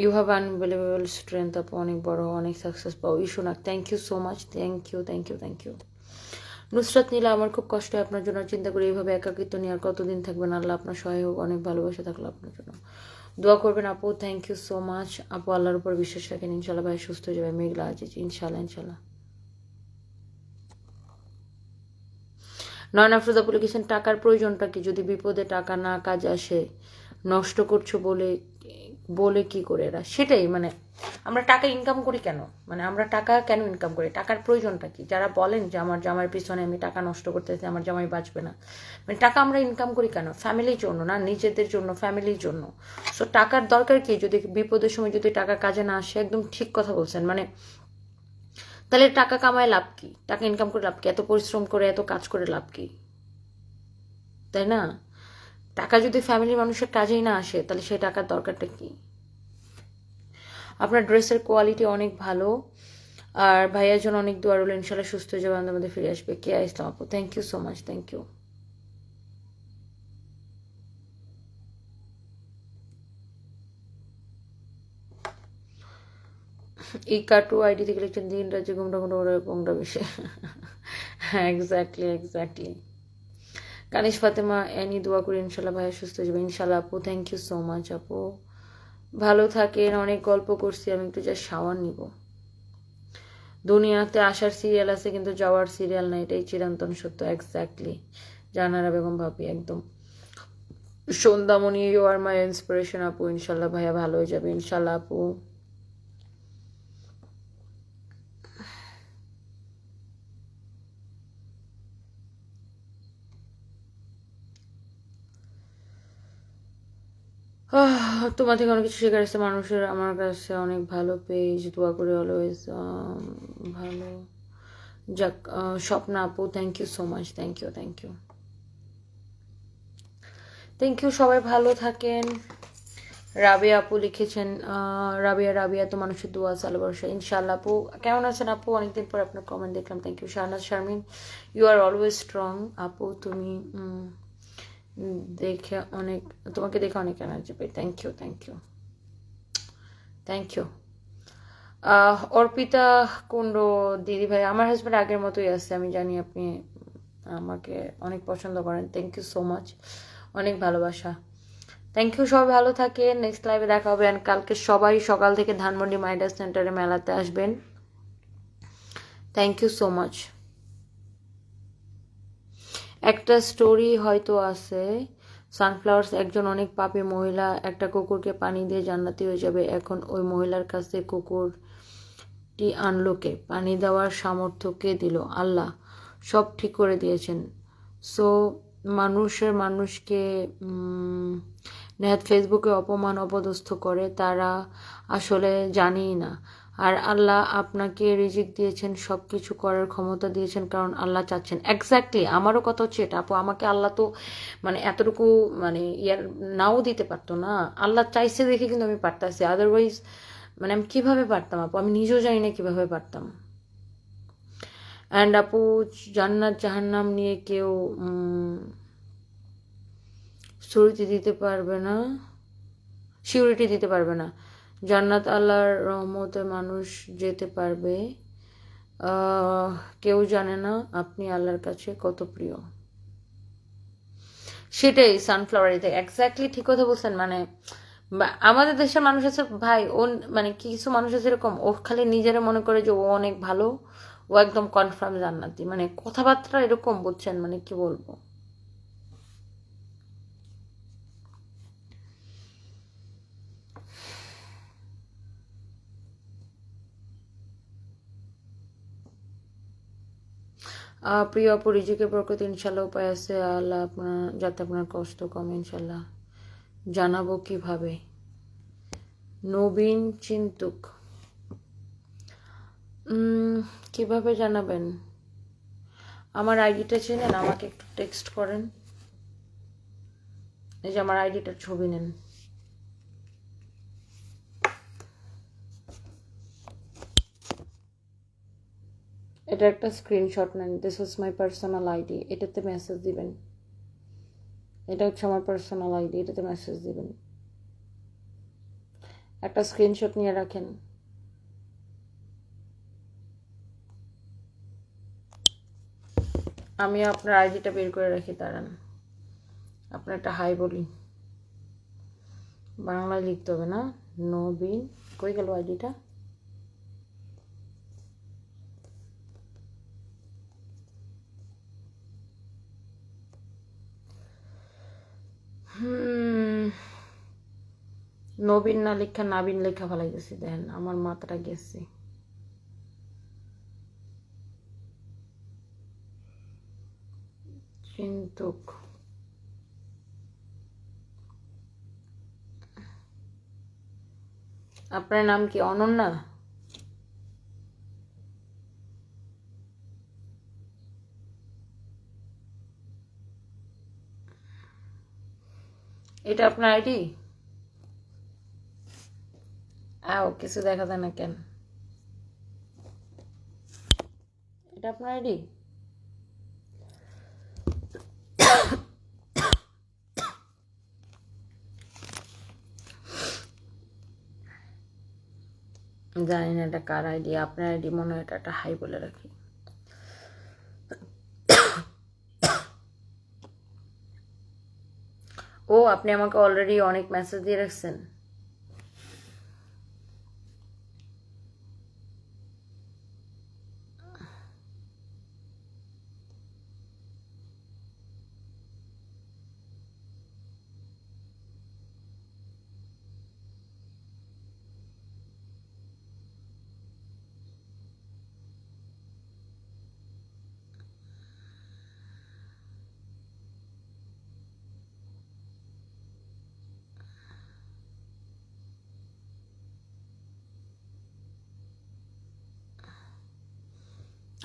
S1: ইউ হ্যাভ আনবিলিভেবল স্ট্রেংথ আপু, অনেক বড় অনেক সাকসেস পাও। ইস্যুনাক, thank you so much, thank you thank you thank you. Nusrat Nila, আমার খুব কষ্ট হয় আপনার জন্য, চিন্তা করি এইভাবে একাকিত্ব নিয়ে আর কতদিন থাকবেন, আল্লাহ আপনার সহায় হোক, অনেক ভালোবাসা থাকলো আপনার জন্য, দোয়া করবেন আপু। থ্যাংক ইউ সো মাচ আপু, আল্লাহর উপর বিশ্বাস রাখেন, ইনশাল্লাহ ভাই সুস্থ হয়ে যাবে। মেঘলা আজিজ, ইনশাল্লাহ ইনশাল্লাহ। নয়ন আফরোজা লিখেছেন, টাকার প্রয়োজনটা কি? যদি বিপদে টাকা না কাজে আসে, নষ্ট করছো বলে বলে কি করে এরা? সেটাই মানে আমরা টাকা ইনকাম করি কেন, মানে আমরা টাকা কেন ইনকাম করি, টাকার প্রয়োজনটা কি? যারা বলেন যে আমার জামাইয়ের পিছনে আমি টাকা নষ্ট করতেছি, আমার জামাই বাঁচবে না, মানে টাকা আমরা ইনকাম করি কেন? ফ্যামিলির জন্য না, নিজেদের জন্য, ফ্যামিলির জন্য। সো টাকার দরকার কি? যদি বিপদের সময় যদি টাকা কাজে না আসে, একদম ঠিক কথা বলছেন। মানে তাহলে টাকা কামায় লাভ কি? টাকা ইনকাম করে লাভ কি? এত পরিশ্রম করে এত কাজ করে লাভ কি? তাই না? টাকা যদি ফ্যামিলির মানুষের কাজেই না আসে, তাহলে সেই টাকার দরকারটা কি? আপনার ড্রেসের কোয়ালিটি অনেক ভালো, আর ভাইয়ার জন্য অনেক দোয়া রইল, ইনশাল্লাহ সুস্থ হয়ে যাবে, আমাদের ফিরে আসবে। কেয়া ইসলাম আপু, thank you so much, thank you. এই কাটু আইডি থেকে লিখছেন, দিন রাজ্যে গুমরা গুমরা গুমরা বেশি। হ্যাঁ, এক্স্যাক্টলি এক্স্যাক্টলি। কানিশ ফাতেমা, এনি দোয়া করি ইনশাল্লাহ ভাইয়া সুস্থ হয়ে যাবে, ইনশাল্লাহ আপু। থ্যাংক ইউ সো মাচ আপু, ভালো থাকেন। অনেক গল্প করছি, আমি একটু যা শাওয়ার নিব। দুনিয়াতে আসার সিরিয়াল আছে কিন্তু যাওয়ার সিরিয়াল নাই, এটাই চিরন্তন সত্য। এক্স্যাক্টলি জানারা বেগম ভাবি, একদম। সন্ধ্যামণি, ইউ আর মাই ইন্সপিরেশন আপু, ইনশাল্লাহ ভাইয়া ভালো হয়ে যাবে, ইনশাল্লাহ আপু। তোমার থেকে অনেক কিছু শেখার আছে, মানুষের আমার কাছে অনেক ভালো পেজ, দোয়া করে অলওয়েজ ভালো। যাক, স্বপ্না আপু, thank you so much, thank you thank you thank you. সবাই ভালো থাকেন। রাবিয়া আপু লিখেছেন, রাবিয়া তো মানুষের দোয়া চালু ভরসা, ইনশাল্লাহ আপু। কেমন আছেন আপু? অনেকদিন পর আপনার কমেন্ট দেখলাম, thank you. Shahnaz Sharmin, you are always strong আপু, তুমি দেখে অনেক, তোমাকে দেখে অনেক এনার্জি পাই। Thank you, thank you, thank you. Arpita Kundu দিদি ভাই, আমার হাজব্যান্ড আগের মতোই আছে, আমি জানি আপনি আমাকে অনেক পছন্দ করেন। থ্যাংক ইউ সো মাচ, অনেক ভালোবাসা। থ্যাংক ইউ, সবাই ভালো থাকে। নেক্সট লাইভে দেখা হবে। অ্যান্ড কালকে সবাই সকাল থেকে ধানমন্ডি মাইডাস সেন্টারে মেলাতে আসবেন। Thank you so much. একটা স্টোরি হয়তো আছে, সানফ্লাওয়ার্স, একজন অনেক পাপী মহিলা একটা কুকুরকে পানি দিয়ে জান্নাতি হয়ে যাবে। এখন ওই মহিলার কাছে কুকুরটি আনলো কে? পানি দেওয়ার সামর্থ্য কে দিল? আল্লাহ সব ঠিক করে দিয়েছেন। সো মানুষকে নেহাত ফেসবুকে অপমান অপদস্থ করে, তারা আসলে জানেই না। আর আল্লাহ আপনাকে রিজিক দিয়েছেন, সব কিছু করার ক্ষমতা দিয়েছেন, কারণ আল্লাহ চাচ্ছেন। এক্স্যাক্টলি, আমারও কথা হচ্ছে এটা আপু, আমাকে আল্লাহ তো মানে এতটুকু মানে ইয়ার নাও দিতে পারতো না। আল্লাহ চাইছে দেখে কিন্তু আমি পারতাছি, আদারওয়াইজ মানে আমি কিভাবে পারতাম আপু, আমি নিজেও জানি না কিভাবে পারতাম। অ্যান্ড আপু, জান্নাত জাহান্নাম নিয়ে কেউ সিউরিটি দিতে পারবে না, সিউরিটি দিতে পারবে না। জান্নাত আল্লাহর রহমতে মানুষ যেতে পারবে। কেউ জানে না আপনি আল্লাহর কাছে কত প্রিয়। সেটাই সানফ্লাওয়ার, এক্স্যাক্টলি ঠিক কথা বলছেন। মানে আমাদের দেশের মানুষ আছে ভাই, ও মানে কিছু মানুষ আছে এরকম, ও খালি নিজেরা মনে করে যে ও অনেক ভালো, ও একদম কনফার্ম জান্নাতি, মানে কথাবার্তা এরকম, বুঝছেন, মানে কি বলবো। প্রিয় আপু, রিজিকের প্রকৃতি ইনশাল্লাহ উপায় আছে, আল্লাহ আপনার যাতে আপনার কষ্ট কমে ইনশাল্লাহ। জানাবো কিভাবে? নবীন চিন্তুক, কিভাবে জানাবেন? আমার আইডিটা চেনেন, আমাকে একটু টেক্সট করেন। এই যে আমার আইডিটার ছবি নেন। এটা একটা স্ক্রিনশট নেন। This is my personal ID, এটাতে মেসেজ দিবেন। এটা হচ্ছে আমার পার্সোনাল আইডি, এটাতে মেসেজ দিবেন। একটা স্ক্রিনশট নিয়ে রাখেন। আমি আপনার আইডিটা বের করে রাখি, দাঁড়ান আপনার একটা হাই বলি। বাংলায় লিখতে হবে না? নবীন, কই গেল আইডিটা? নবীন না লেখা নাবিন লেখা ফেলাই গেছি, দেখেন আমার মাথাটা গেছে। চিন্তুক, আপনার নাম কি? অনন্যা? এটা আপনার আইডি? কিছু দেখা যায় না কেন? এটা আপনার আইডি? জানি না এটা কার আইডি, আপনার আইডি মনে হয়। এটা একটা হাই বলে রাখি। ও, আপনি আমাকে অলরেডি অনেক মেসেজ দিয়ে রাখছেন।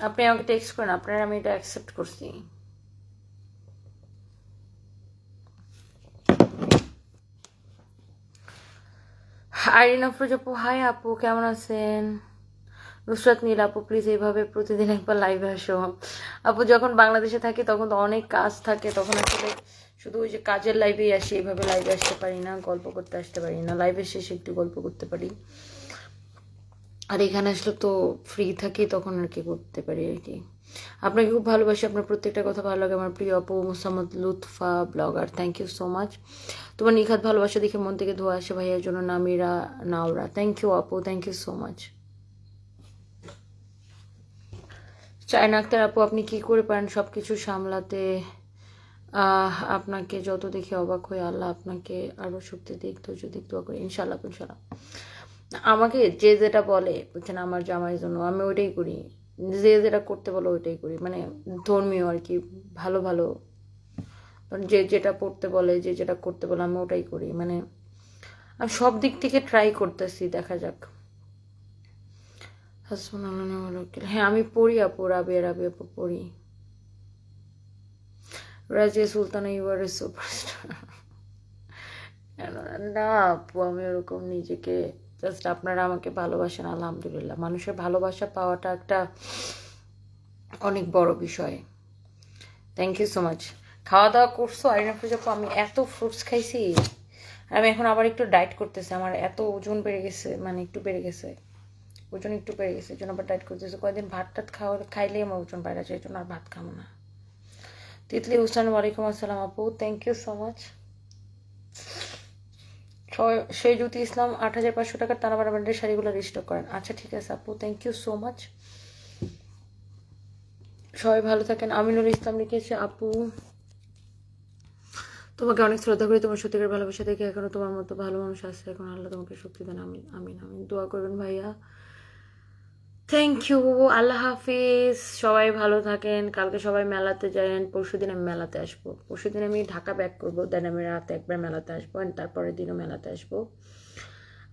S1: আপনি আমাকে টেক্সট করেন, আপনার আমি এটা অ্যাকসেপ্ট করছি। আইরিন আফরোজ আপু, হাই আপু, কেমন আছেন? নুসরাত নীল আপু প্লিজ এইভাবে প্রতিদিন একবার লাইভে আসো। আপু যখন বাংলাদেশে থাকি তখন তো অনেক কাজ থাকে, তখন আসলে শুধু ওই যে কাজের লাইভেই আসি, এইভাবে লাইভে আসতে পারি না, গল্প করতে আসতে পারি না, লাইভের শেষে একটু গল্প করতে পারি। আর এখানে আসলে তো ফ্রি থাকি, তখন আর কি করতে পারি আর কি। আপনাকে খুব ভালোবাসি, আপনার প্রত্যেকটা কথা ভালো লাগে আমার প্রিয় আপু Mosammat Lutfa blogger, thank you so much. তোমার নিখাত ভালোবাসা দেখে মন থেকে ধোয়া আসে ভাইয়ের জন্য, নামিরা নাওরা, থ্যাংক ইউ আপু, thank you so much. Chaina Akter আপু আপনি কি করে পারেন সব কিছু সামলাতে? আপনাকে যত দেখে অবাক হয়ে, আল্লাহ আপনাকে আরও শক্তি দিক, ধৈর্য দিক, দোয়া করি ইনশাল্লাহ ইনশাল্লাহ। আমাকে যে যেটা বলে বুঝছেন আমার জামাইয়ের জন্য, আমি ওইটাই করি, যে যেটা করতে বলো ওইটাই করি, মানে ধর্মীয় আর কি, ভালো ভালো যে যেটা পড়তে বলে, যে যেটা করতে বলে আমি ওটাই করি, মানে আমি সব দিক থেকে ট্রাই করতেছি, দেখা যাক। হ্যাঁ আমি পড়ি আপু, রাবিয়া রাবিয়া আপু পড়ি। Razia Sultana you are a superstar. না আপু আমি ওরকম নিজেকে, জাস্ট আপনারা আমাকে ভালোবাসেন আলহামদুলিল্লাহ। মানুষের ভালোবাসা পাওয়াটা একটা অনেক বড় বিষয়। Thank you so much. খাওয়া দাওয়া করছো আরিনা ফুজ আপু? আমি এত ফ্রুটস খাইছি, আর আমি এখন আবার একটু ডায়েট করতেছি, আমার এত ওজন বেড়ে গেছে, মানে একটু বেড়ে গেছে, ওজন একটু বেড়ে গেছে, এই জন্য আবার ডায়েট করতেছে। কয়েকদিন ভাত টাত খাইলেই আমার ওজন বেড়ে যায়, এই জন্য আর ভাত খাবো না। তিতলি হুসান ওয়ালাইকুম আসসালাম আপু, থ্যাংক ইউ সো মাচ। সেই জ্যোতি ইসলাম ৮,৫০০ টাকার তানাবানা ব্র্যান্ডের শাড়িগুলো রিস্টক করেন। আচ্ছা ঠিক আছে আপু, থ্যাংক ইউ সো মাচ। সবাই ভালো থাকেন। আমিনুল ইসলাম লিখেছে আপু তোমাকে অনেক শ্রদ্ধা করি, তোমার সত্যিকার ভালোবাসা দেখে এখনো তোমার মতো ভালো মানুষ আছে, এখন আল্লাহ তোমাকে শক্তি দেন, আমিন আমিন আমিন, দোয়া করবেন ভাইয়া। থ্যাংক ইউ, আল্লাহ হাফিজ, সবাই ভালো থাকেন। কালকে সবাই মেলাতে যাবেন, পরশুদিন আমি মেলাতে আসবো, পরশুদিন আমি ঢাকা ব্যাক করবো, দেন আমি রাতে একবার মেলাতে আসবো, অ্যান্ড তারপরের দিনও মেলাতে আসবো।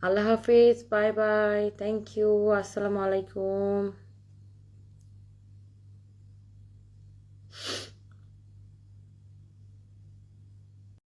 S1: আল্লাহ হাফিজ, বাই বাই, থ্যাংক ইউ, আসসালামু আলাইকুম।